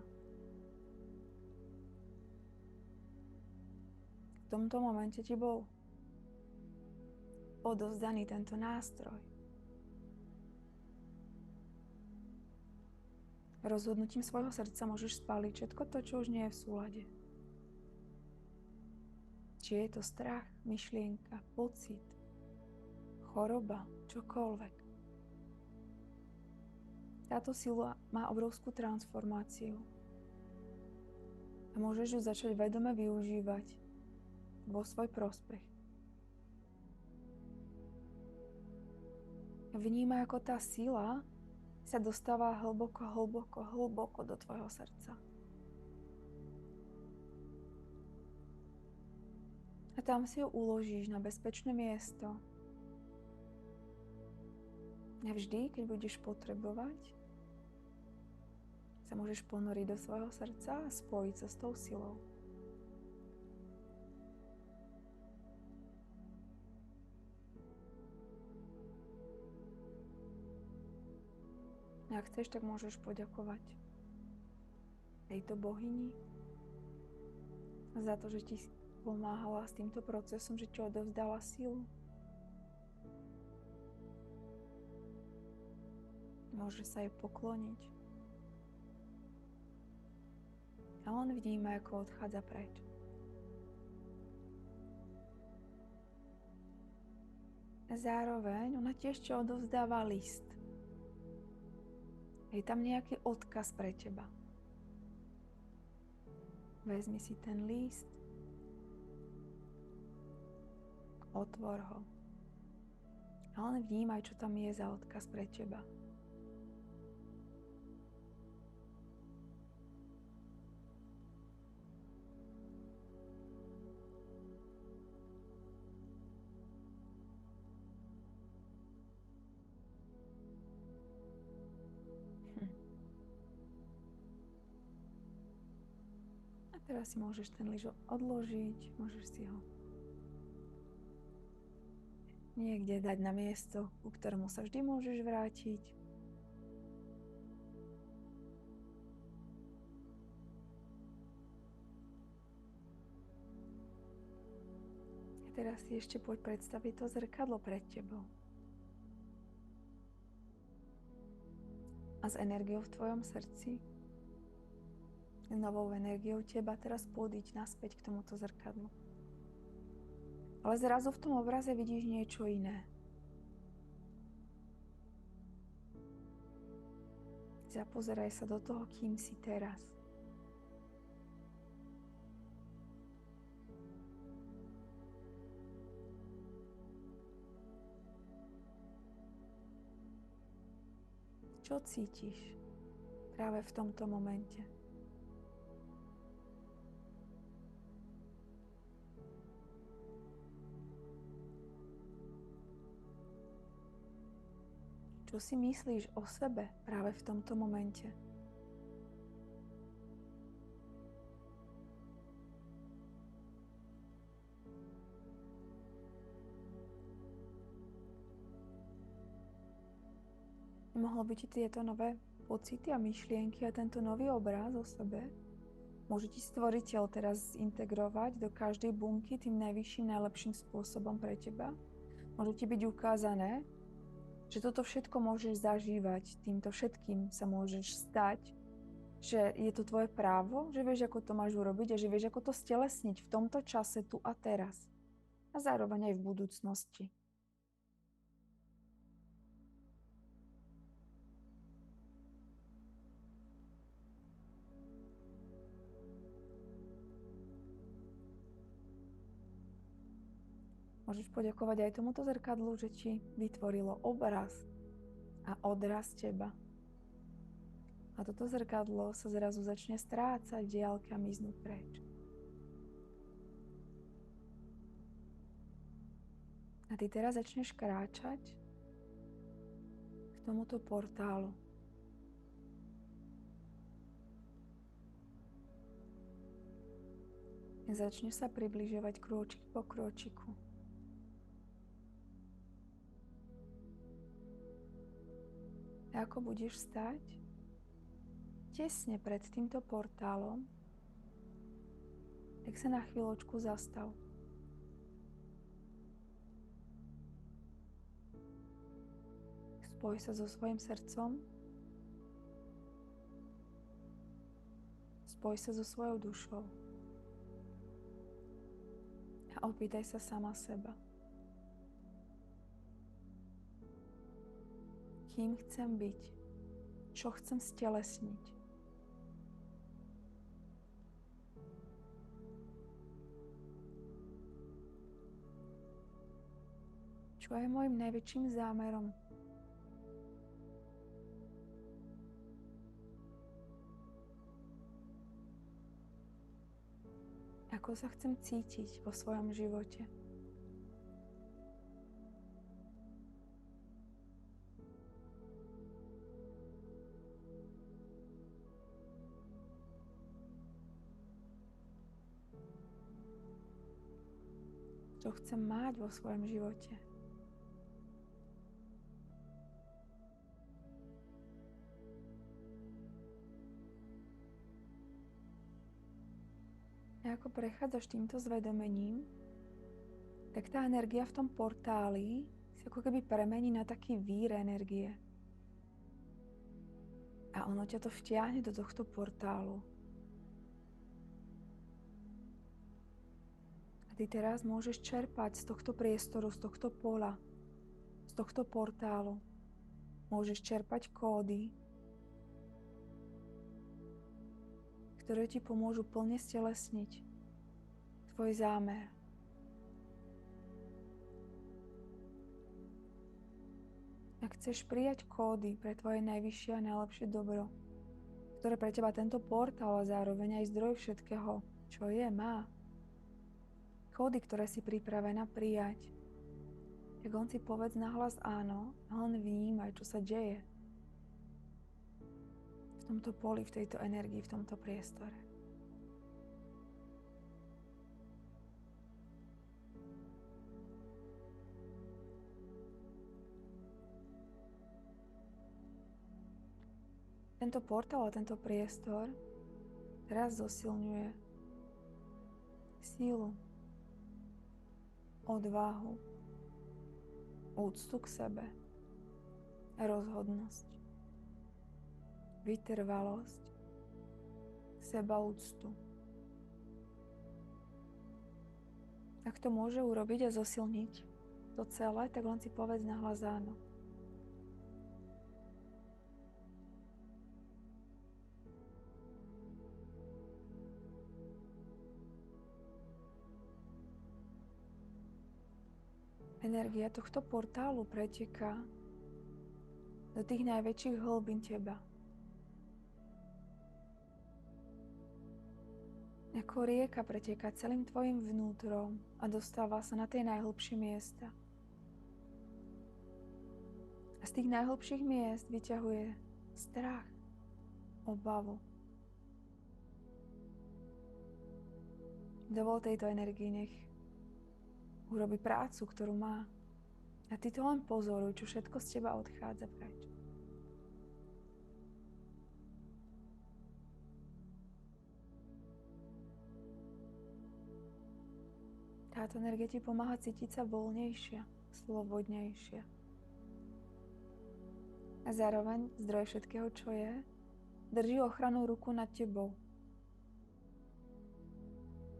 V tomto momente ti bol odovzdaný tento nástroj. Rozhodnutím svojho srdca môžeš spáliť všetko to, čo už nie je v súlade. Či je to strach, myšlienka, pocit, choroba, čokoľvek. Táto sila má obrovskú transformáciu a môžeš ju začať vedome využívať vo svoj prospech. Vnímaj, ako tá sila sa dostáva hlboko, hlboko, hlboko do tvojho srdca. A tam si ju uložíš na bezpečné miesto. A vždy, keď budeš potrebovať, sa môžeš ponoriť do svojho srdca a spojiť sa s tou silou. A ak chceš, tak môžeš poďakovať tejto bohyni za to, že ti pomáhala s týmto procesom, že ti odovzdala silu. Môžeš sa jej pokloniť. A on vníma, ako odchádza preč. A zároveň ona ti ešte odovzdáva list. Je tam nejaký odkaz pre teba. Vezmi si ten list, otvor ho. A len vnímaj, čo tam je za odkaz pre teba. Teraz si môžeš ten lyž odložiť, môžeš si ho niekde dať na miesto, ku ktorému sa vždy môžeš vrátiť. A teraz si ešte poď predstaviť to zrkadlo pred tebou. A s energiou v tvojom srdci, novou energiou teba teraz pôjdiť naspäť k tomuto zrkadlu. Ale zrazu v tom obraze vidíš niečo iné. Zapozeraj sa do toho, kým si teraz. Čo cítiš práve v tomto momente? Čo si myslíš o sebe práve v tomto momente? Mohlo by ti tieto nové pocity a myšlienky a tento nový obraz o sebe môže ti stvoriteľ teraz integrovať do každej bunky tým najvyšším, najlepším spôsobom pre teba. Môže ti byť ukázané, že toto všetko môžeš zažívať, týmto všetkým sa môžeš stať, že je to tvoje právo, že vieš, ako to máš urobiť a že vieš, ako to stelesniť v tomto čase, tu a teraz. A zároveň aj v budúcnosti. Môžeš poďakovať aj tomuto zrkadlu, že ti vytvorilo obraz a odraz teba. A toto zrkadlo sa zrazu začne strácať v diaľke a miznúť preč. A ty teraz začneš kráčať k tomuto portálu. Začne sa približovať krôčik po krôčiku. A ako budeš stáť tesne pred týmto portálom, tak sa na chvíľočku zastav. Spoj sa so svojím srdcom, spoj sa so svojou dušou a opýtaj sa sama seba. Kým chcem byť? Čo chcem stelesniť? Čo je môjim najväčším zámerom? Ako sa chcem cítiť vo svojom živote? Čo chcem mať vo svojom živote? A ako prechádzaš týmto zvedomením, tak tá energia v tom portáli sa ako keby premení na taký vír energie. A ono ťa to vtiahne do tohto portálu. A ty teraz môžeš čerpať z tohto priestoru, z tohto pola, z tohto portálu. Môžeš čerpať kódy, ktoré ti pomôžu plne stelesniť tvoj zámer. Ak chceš prijať kódy pre tvoje najvyššie a najlepšie dobro, ktoré pre teba tento portál a zároveň aj zdroj všetkého, čo je, má, kódy, ktoré si pripravená prijať, tak len si povedz nahlas áno a len vnímaj, čo sa deje v tomto poli, v tejto energii, v tomto priestore. Tento portál a tento priestor teraz zosilňuje sílu, odvahu, úctu k sebe, rozhodnosť, vytrvalosť, sebaúctu. Ak to môže urobiť a zosilniť to celé, tak len si povedz nahlas áno. Energia tohto portálu preteká do tých najväčších hlbín teba. Ako rieka preteká celým tvojim vnútrom a dostáva sa na tie najhlbšie miesta. A z tých najhlbších miest vyťahuje strach, obavu. Dovol tejto energii, nech urobi prácu, ktorú má. A ty to len pozoruj, čo všetko z teba odchádza preč. Táto energia ti pomáha cítiť sa voľnejšia, slobodnejšia. A zároveň zdroj všetkého, čo je, drží ochrannú ruku nad tebou.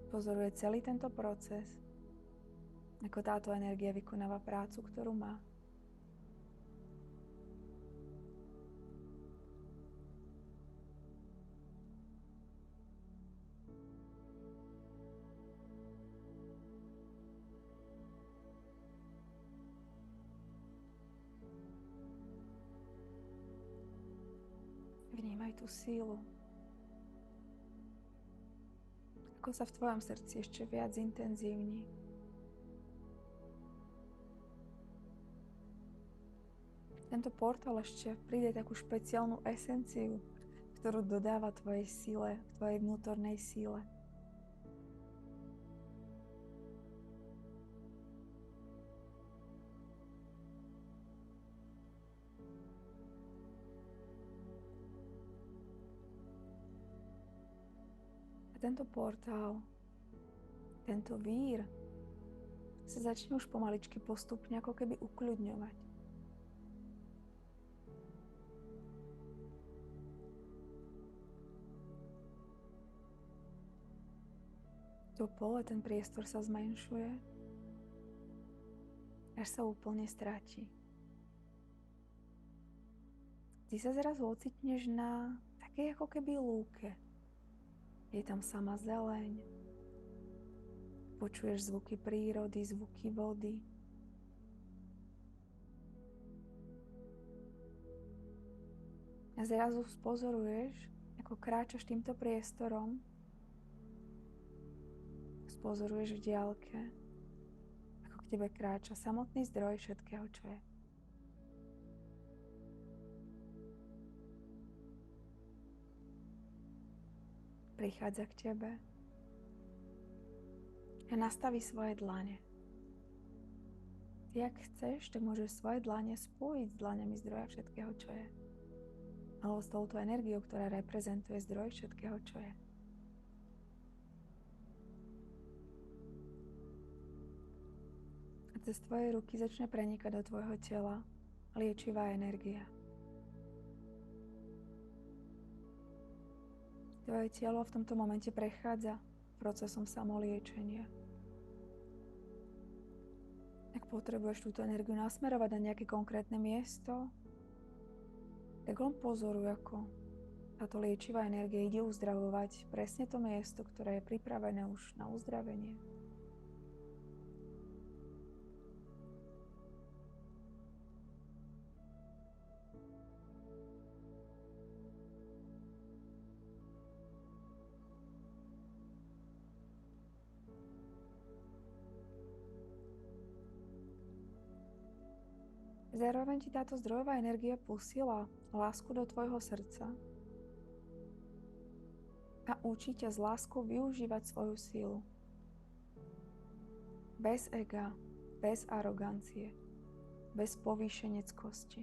Pozoruje celý tento proces, ako táto energia vykonáva prácu, ktorú má. Vnímaj tú sílu, ako sa v tvojom srdci ešte viac intenzívni. Tento portál ešte príde takú špeciálnu esenciu, ktorú dodáva tvojej sile, tvojej vnútornej síle. A tento portál, tento vír sa začne už pomaličky postupne ako keby ukľudňovať. To pole, ten priestor sa zmenšuje, až sa úplne stratí. Ty sa zrazu ocitneš na takej ako keby lúke. Je tam sama zeleň, počuješ zvuky prírody, zvuky vody. A zrazu spozoruješ, ako kráčaš týmto priestorom, spozoruješ v diaľke, ako k tebe kráča samotný zdroj všetkého, čo je. Prichádza k tebe a nastaví svoje dlane. Ty, ak chceš, tak môžeš svoje dlane spojiť s dlaňami zdroja všetkého, čo je. Alebo s touto energiou, ktorá reprezentuje zdroj všetkého, čo je. A cez tvoje ruky začne prenikať do tvojho tela liečivá energia. Tvoje telo v tomto momente prechádza procesom samoliečenia. Ak potrebuješ túto energiu nasmerovať na nejaké konkrétne miesto, tak len pozoruj, ako táto liečivá energia ide uzdravovať presne to miesto, ktoré je pripravené už na uzdravenie. Zároveň ti táto zdrojová energia posiela lásku do tvojho srdca a učí ťa s láskou využívať svoju silu. Bez ega, bez arogancie, bez povýšeneckosti.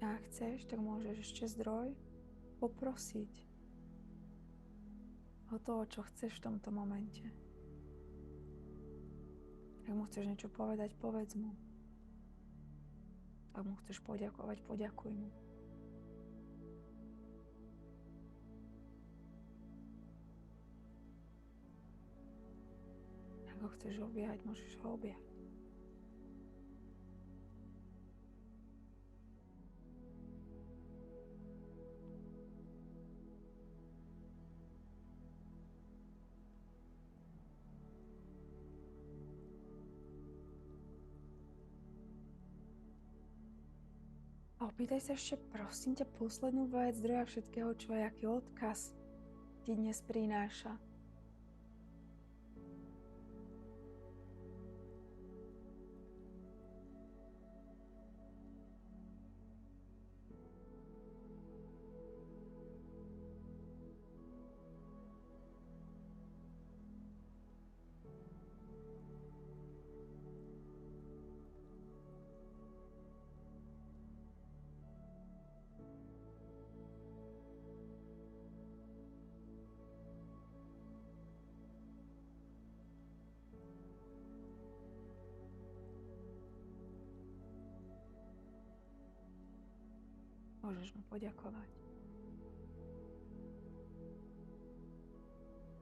A ak chceš, tak môžeš ešte zdroj poprosiť o to, čo chceš v tomto momente. Ak mu chceš niečo povedať, povedz mu. Ak mu chceš poďakovať, poďakuj mu. Ak ho chceš objať, môžeš ho objať. A opýtaj sa ešte, prosím ťa, poslednú vec, zdroja všetkého, čo je, aký odkaz ti dnes prináša. Môžeš mu poďakovať.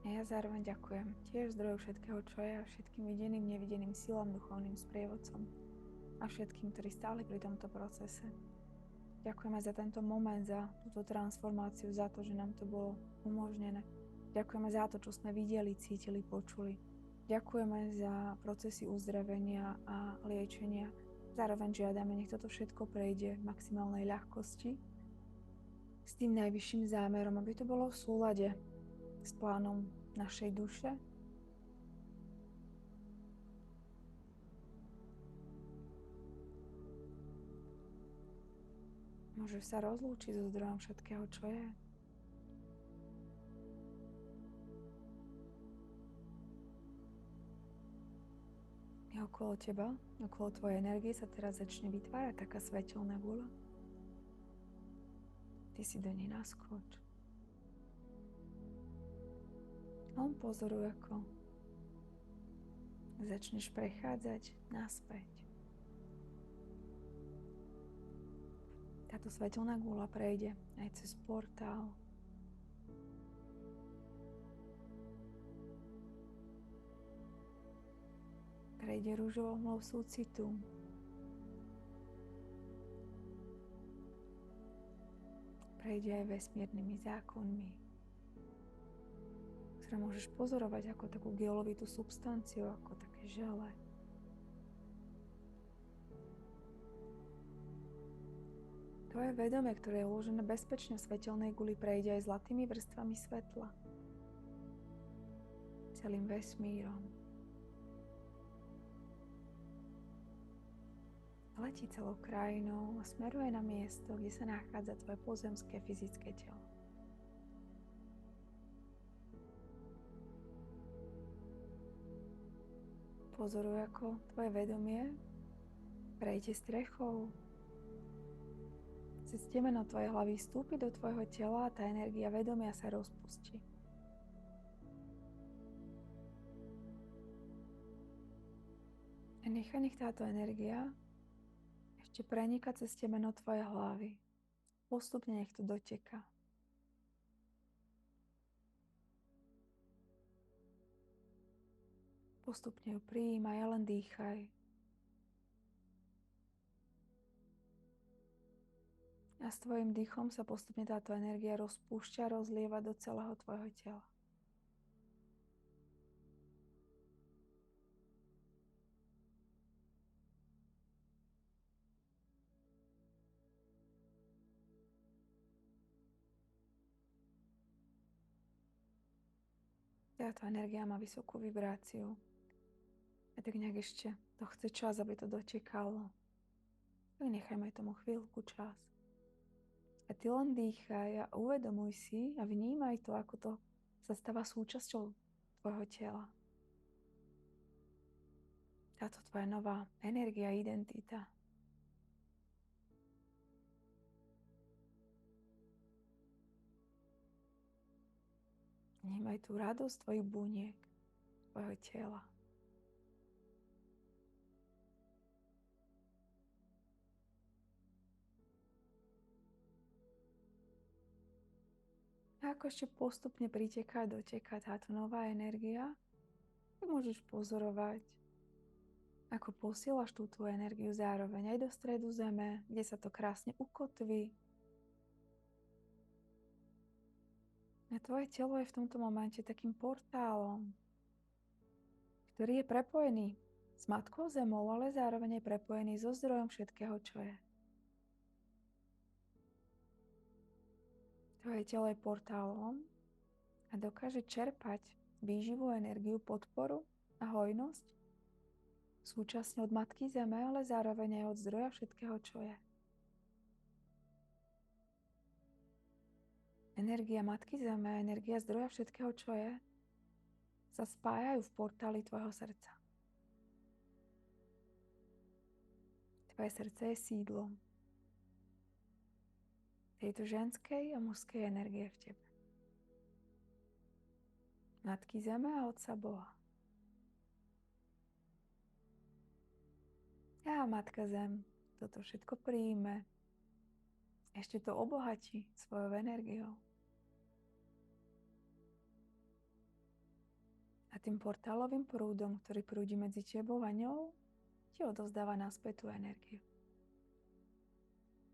A ja zároveň ďakujem tiež zdroju všetkého, čo je, a všetkým videným, nevideným silám, duchovným sprievodcom a všetkým, ktorí stáli pri tomto procese. Ďakujeme za tento moment, za túto transformáciu, za to, že nám to bolo umožnené. Ďakujeme za to, čo sme videli, cítili, počuli. Ďakujeme za procesy uzdravenia a liečenia. Zároveň žiadame, nech toto všetko prejde v maximálnej ľahkosti s tým najvyšším zámerom, aby to bolo v súlade s plánom našej duše. Môžeš sa rozlúčiť so zdrojom všetkého, čo je. okolo teba, okolo tvojej energie sa teraz začne vytvárať taká svetelná guľa. Ty si do nej naskoč. Len pozoruj, ako začneš prechádzať naspäť. Táto svetelná guľa prejde aj cez portál. Prejde ružovou hmlou súcitu. Prejde aj vesmírnymi zákonmi, ktoré môžeš pozorovať ako takú geolovitú substanciu, ako také žele. Tvoje vedomie, ktoré je uložené bezpečne v svetelnej guli, prejde aj zlatými vrstvami svetla. Celým vesmírom. Letí celou krajinou a smeruje na miesto, kde sa nachádza tvoje pozemské fyzické telo. Pozoruj, ako tvoje vedomie prejde strechou. Cez temeno tvojej hlavy vstúpi do tvojho tela a tá energia vedomia sa rozpustí. A nech táto energia ešte prenika cez temeno tvojej hlavy. Postupne nech to doteká. Postupne ju prijímaj a len dýchaj. A s tvojim dýchom sa postupne táto energia rozpúšťa, rozlieva do celého tvojho tela. Táto energia má vysokú vibráciu. A tak nejak ešte to chce čas, aby to dotekalo. Tak nechajme tomu chvíľku čas. A ty len dýchaj a uvedomuj si a vnímaj to, ako to sa stáva súčasťou tvojho tela. Táto tvoja nová energia, identita. Vnímaj tú radosť tvojich buniek, tvojho tela. A ako ešte postupne priteká, doteká táto nová energia, tak môžeš pozorovať, ako posielaš túto energiu zároveň aj do stredu zeme, kde sa to krásne ukotví. A tvoje telo je v tomto momente takým portálom, ktorý je prepojený s Matkou Zemou, ale zároveň je prepojený so zdrojom všetkého, čo je. Tvoje telo je portálom a dokáže čerpať výživú energiu, podporu a hojnosť súčasne od Matky Zeme, ale zároveň aj od zdroja všetkého, čo je. Energia Matky Zeme, energia zdroja všetkého, čo je, sa spájajú v portáli tvojho srdca. Tvoje srdce je sídlom tejto ženskej a mužskej energie v tebe. Matky Zeme a Otca Boha. A Matka Zem toto všetko príjme. Ešte to obohatí svojou energiou. A tým portálovým prúdom, ktorý prúdi medzi tebou a ňou, ti odovzdáva naspäť tú energiu.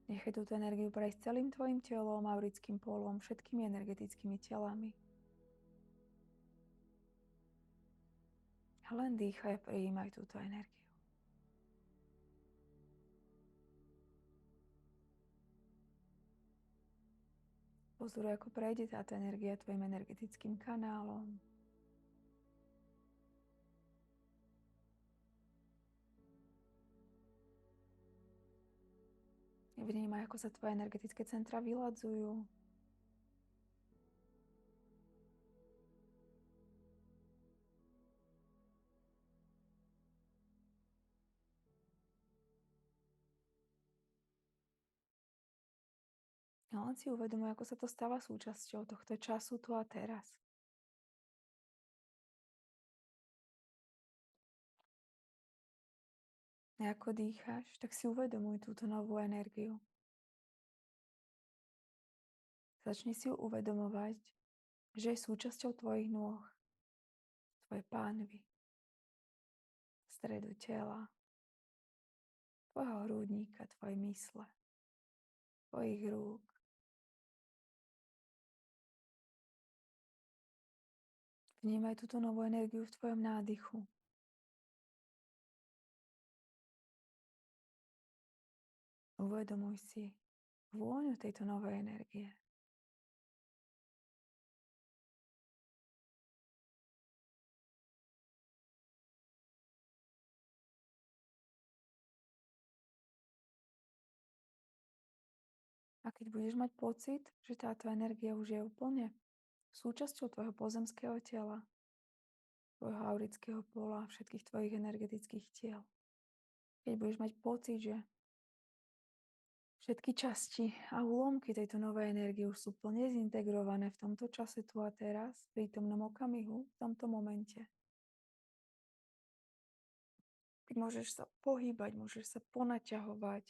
Nechaj túto energiu prejsť celým tvojim telom, aurickým polom, všetkými energetickými telami. A len dýchaj a prijímaj túto energiu. Pozoruj, ako prejde táto energia tvojim energetickým kanálom. Vnímaj, ako sa tvoje energetické centra vyladzujú. A len si uvedomuj, ako sa to stáva súčasťou tohto času tu a teraz. A ako dýcháš, tak si uvedomuj túto novú energiu. Začni si ju uvedomovať, že je súčasťou tvojich nôh, tvojej pánvy, stredu tela, tvojho hrudníka, tvojej mysle, tvojich rúk. Vnímaj túto novú energiu v tvojom nádychu. Uvedomuj si vôňu tejto novej energie. A keď budeš mať pocit, že táto energia už je úplne súčasťou tvojho pozemského tela, tvojho aurického pola a všetkých tvojich energetických tiel. Keď budeš mať pocit, že všetky časti a úlomky tejto novej energie už sú plne zintegrované v tomto čase tu a teraz, v prítomnom okamihu, v tomto momente. Ty môžeš sa pohýbať, môžeš sa ponaťahovať,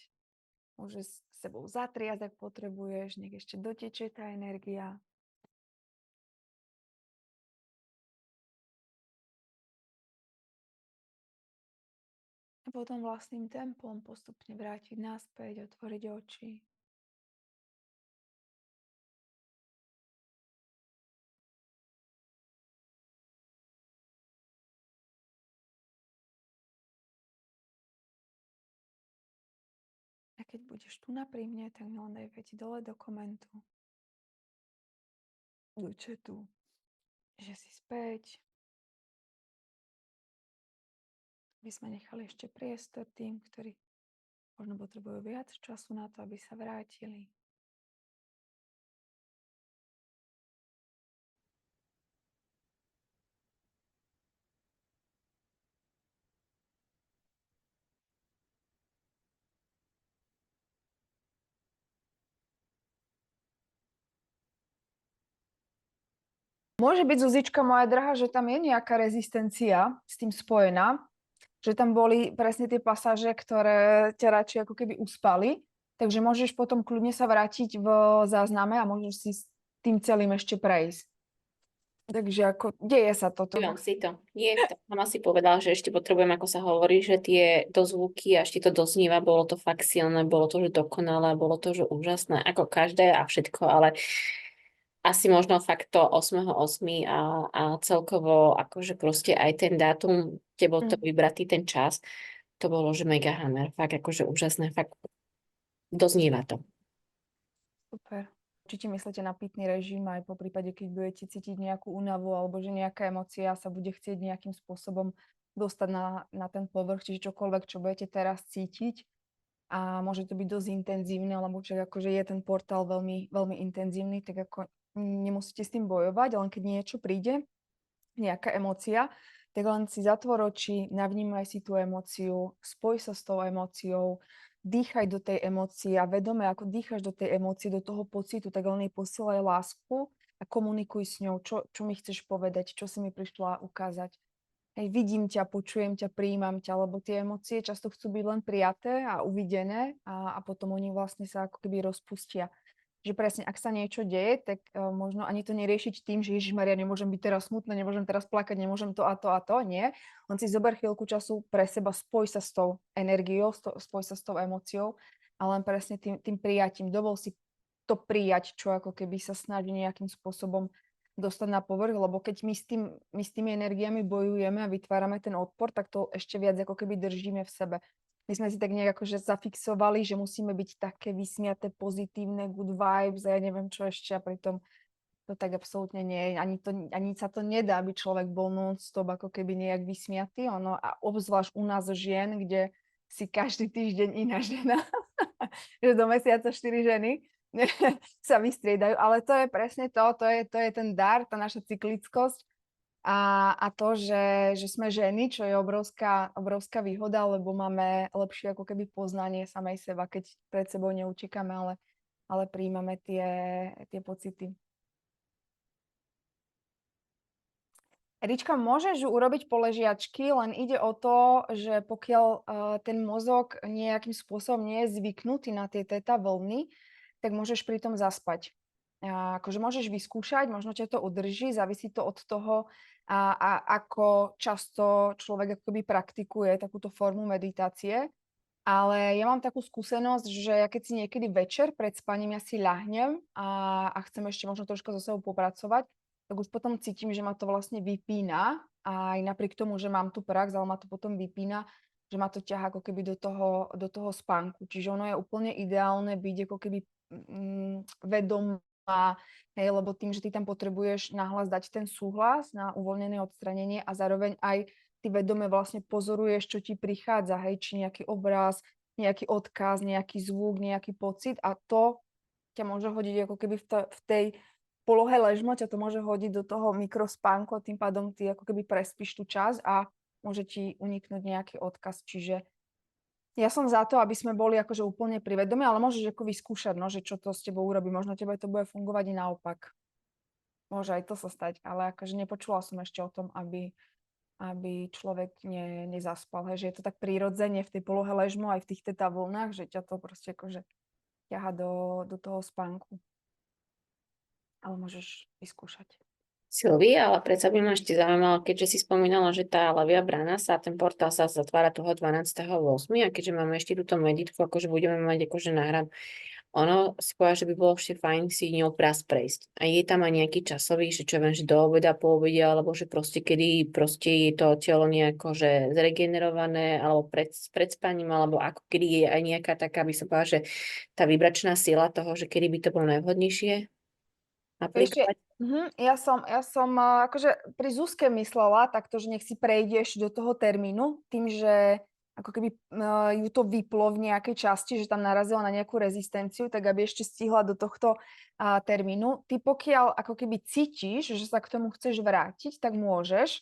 môžeš s sebou zatriasť, ak potrebuješ, nech ešte dotečie tá energia. A potom vlastným tempom postupne vrátiť naspäť, otvoriť oči. A keď budeš tu pri mne, tak mi len daj vedieť dole do komentu, do chatu, že si späť, aby sme nechali ešte priestor tým, ktorí možno potrebujú viac času na to, aby sa vrátili. Môže byť, Zuzička moja drahá, že tam je nejaká rezistencia s tým spojená, že tam boli presne tie pasáže, ktoré ťa radšej ako keby uspali, takže môžeš potom kľudne sa vrátiť v zázname a môžeš si s tým celým ešte prejsť. Takže ako deje sa toto. Dívam si to. Nie, tak mama si povedala, že ešte potrebujem, ako sa hovorí, že tie dozvuky a ešte to doznieva, bolo to fakt silné, bolo to, že dokonalé, bolo to, že úžasné, ako každé a všetko, ale asi možno fakt to 8.8. A celkovo akože proste aj ten dátum, tebou to vybratý ten čas, to bolo, že mega hammer, fakt akože úžasné, fakt doznieva to. Super. Určite myslíte na pitný režim aj po prípade, keď budete cítiť nejakú únavu alebo že nejaká emócia sa bude chcieť nejakým spôsobom dostať na ten povrch, čiže čokoľvek, čo budete teraz cítiť a môže to byť dosť intenzívne, lebo však akože je ten portál veľmi, veľmi intenzívny, tak ako nemusíte s tým bojovať, len keď niečo príde, nejaká emócia, tak len si zatvor oči, navnímaj si tú emóciu, spoj sa s tou emóciou, dýchaj do tej emócie a vedome, ako dýchaš do tej emócie, do toho pocitu, tak len jej posielaj lásku a komunikuj s ňou, čo mi chceš povedať, čo si mi prišla ukázať. Hej, vidím ťa, počujem ťa, prijímam ťa, lebo tie emócie často chcú byť len prijaté a uvidené a potom oni vlastne sa ako keby rozpustia. Že presne, ak sa niečo deje, tak možno ani to neriešiť tým, že Ježišmaria, nemôžem byť teraz smutná, nemôžem teraz plakať, nemôžem to a to a to, nie. Len si zober chvíľku času pre seba, spoj sa s tou energiou, spoj sa s tou emóciou a len presne tým prijatím. Dovol si to prijať, čo ako keby sa snaží nejakým spôsobom dostať na povrch, lebo keď my s tými energiami bojujeme a vytvárame ten odpor, tak to ešte viac ako keby držíme v sebe. My sme si tak nejak akože zafixovali, že musíme byť také vysmiaté, pozitívne, good vibes a ja neviem čo ešte a pritom to tak absolútne nie je. Ani sa to nedá, aby človek bol non-stop ako keby nejak vysmiatý. Ono, a obzvlášť u nás žien, kde si každý týždeň iná žena, že do mesiaca 4 ženy sa vystriedajú. Ale to je presne to je ten dar, tá naša cyklickosť, a to, že sme ženy, čo je obrovská výhoda, lebo máme lepšie ako keby poznanie samej seba, keď pred sebou neutíkame, ale ale prijímame tie pocity. Erička, môžeš urobiť poležiačky, len ide o to, že pokiaľ ten mozog nejakým spôsobom nie je zvyknutý na tie teta vlny, tak môžeš pri tom zaspať. Akože môžeš vyskúšať, možno ťa to udrží, závisí to od toho, ako často človek akoby praktikuje takúto formu meditácie. Ale ja mám takú skúsenosť, že ja keď si niekedy večer pred spaním ja si ľahnem a chcem ešte možno troška so sebou popracovať, tak už potom cítim, že ma to vlastne vypína. A aj napriek tomu, že mám tu prax, ale ma to potom vypína, že ma to ťahá ako keby do toho spánku. Čiže ono je úplne ideálne byť ako keby vedomá, hej, lebo tým, že ty tam potrebuješ nahlas dať ten súhlas na uvoľnené odstranenie a zároveň aj ty vedome vlastne pozoruješ, čo ti prichádza, hej, či nejaký obraz, nejaký odkaz, nejaký zvuk, nejaký pocit a to ťa môže hodiť ako keby v tej polohe ležmo, ťa to môže hodiť do toho mikrospánku a tým pádom ty ako keby prespíš tú časť a môže ti uniknúť nejaký odkaz. Čiže ja som za to, aby sme boli akože úplne pri vedome, ale môžeš ako vyskúšať, no, že čo to s tebou urobí. Možno tebe to bude fungovať i naopak. Môže aj to sa stať, ale akože nepočula som ešte o tom, aby človek nezaspal. Hej, že je to tak prirodzene v tej polohe ležmo aj v tých teta vlnách, že ťa to proste akože ťaha do toho spánku. Ale môžeš vyskúšať. Silvi, ale predsa by ma ešte zaujímalo, keďže si spomínala, že tá ľavia brána ten portál sa zatvára toho 12.8. a keďže máme ešte túto meditku, akože budeme mať akože náhrad, ono si povedal, že by bolo ešte fajn si ňou prejsť. A je tam aj nejaký časový, že čo viem, že do obeda, po obede, alebo že proste kedy proste je to telo nejako, že zregenerované, alebo pred spaním, alebo ako kedy je aj nejaká taká, by som povedala, že tá vibračná sila toho, že kedy by to bolo najvhodnejšie Ešte, aplikovať. ja som akože pri Zuzke myslela takto, že nech si prejdeš do toho termínu, tým, že ako keby ju to vyplo v nejakej časti, že tam narazila na nejakú rezistenciu, tak aby ešte stihla do tohto termínu. Ty pokiaľ ako keby cítiš, že sa k tomu chceš vrátiť, tak môžeš,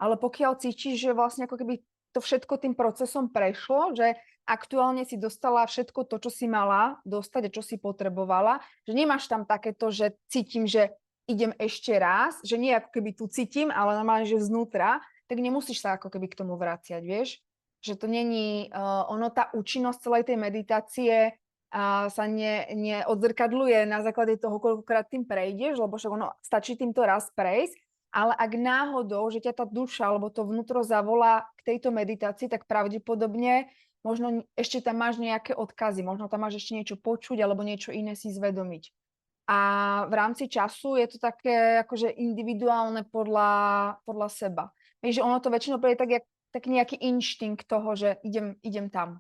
ale pokiaľ cítiš, že vlastne ako keby to všetko tým procesom prešlo, že aktuálne si dostala všetko to, čo si mala dostať a čo si potrebovala, že nemáš tam takéto, že cítim, že idem ešte raz, že nie ako keby tu cítim, ale normálne, že znútra, tak nemusíš sa ako keby k tomu vraciať, vieš? Že to není, ono tá účinnosť celej tej meditácie sa neodzrkadluje na základe toho, koľkokrát tým prejdeš, lebo však ono stačí týmto raz prejsť, ale ak náhodou, že ťa tá duša alebo to vnútro zavolá k tejto meditácii, tak pravdepodobne možno ešte tam máš nejaké odkazy, možno tam máš ešte niečo počuť alebo niečo iné si zvedomiť. A v rámci času je to také akože individuálne podľa seba. Vieš, že ono to väčšinou príde tak nejaký inštinkt toho, že idem tam.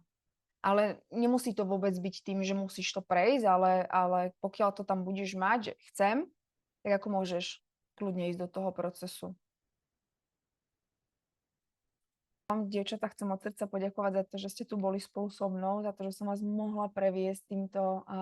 Ale nemusí to vôbec byť tým, že musíš to prejsť, ale pokiaľ to tam budeš mať, že chcem, tak ako môžeš kľudne ísť do toho procesu. Vám, dievčatá, chcem od srdca poďakovať za to, že ste tu boli spolu so mnou, za to, že som vás mohla previesť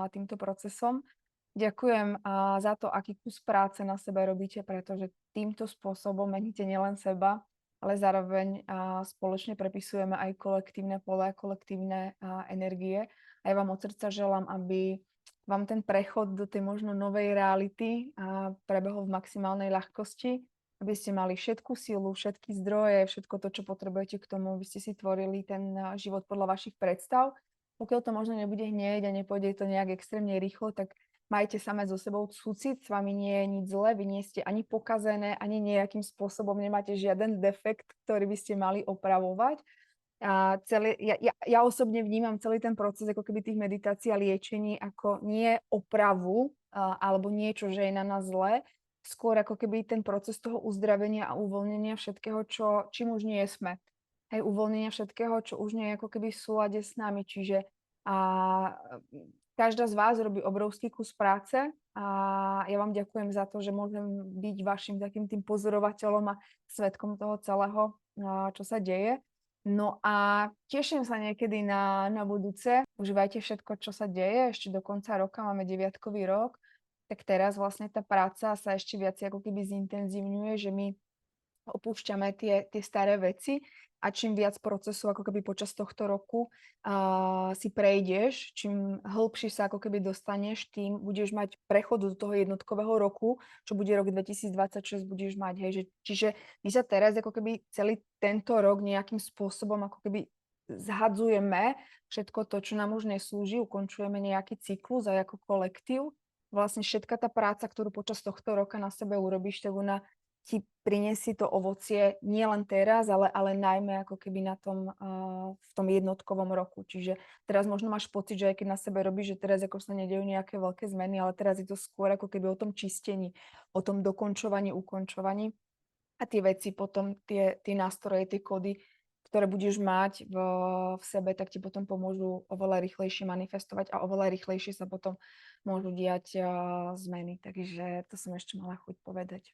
týmto procesom. Ďakujem za to, aký kus práce na sebe robíte, pretože týmto spôsobom meníte nielen seba, ale zároveň spoločne prepisujeme aj kolektívne pole, kolektívne energie. A ja vám od srdca želám, aby vám ten prechod do tej možno novej reality prebehol v maximálnej ľahkosti, aby ste mali všetku silu, všetky zdroje, všetko to, čo potrebujete k tomu, aby ste si tvorili ten život podľa vašich predstav. Pokiaľ to možno nebude hnieť a nepôjde to nejak extrémne rýchlo, tak majte same so sebou súcit, s vami nie je nič zlé, vy nie ste ani pokazené, ani nejakým spôsobom nemáte žiaden defekt, ktorý by ste mali opravovať. Ja osobne vnímam celý ten proces ako keby tých meditácií a liečení ako nie opravu alebo niečo, že je na nás zlé, skôr ako keby ten proces toho uzdravenia a uvoľnenia všetkého, čím už nie sme. Hej, uvoľnenia všetkého, čo už nie je ako keby v súlade s nami. Čiže každá z vás robí obrovský kus práce a ja vám ďakujem za to, že môžem byť vašim takým tým pozorovateľom a svedkom toho celého, čo sa deje. No a teším sa niekedy na budúce. Užívajte všetko, čo sa deje. Ešte do konca roka máme 9-kový rok. Tak teraz vlastne tá práca sa ešte viac ako keby zintenzívňuje, že my opúšťame tie staré veci a čím viac procesu ako keby počas tohto roku si prejdeš, čím hĺbšie sa ako keby dostaneš, tým budeš mať prechod do toho jednotkového roku, čo bude rok 2026, budeš mať, hej, čiže my sa teraz ako keby celý tento rok nejakým spôsobom ako keby zhadzujeme všetko to, čo nám už neslúži, ukončujeme nejaký cyklus aj ako kolektív. Vlastne všetka tá práca, ktorú počas tohto roka na sebe urobíš, tak ona ti prinesie to ovocie nielen teraz, ale najmä ako keby na tom, v tom jednotkovom roku. Čiže teraz možno máš pocit, že aj keď na sebe robíš, že teraz ako sa nedejú nejaké veľké zmeny, ale teraz je to skôr ako keby o tom čistení, o tom dokončovaní, ukončovaní. A tie veci potom, tie nástroje, tie kódy, ktoré budeš mať v sebe, tak ti potom pomôžu oveľa rýchlejšie manifestovať a oveľa rýchlejšie sa potom môžu diať zmeny. Takže to som ešte mala chuť povedať.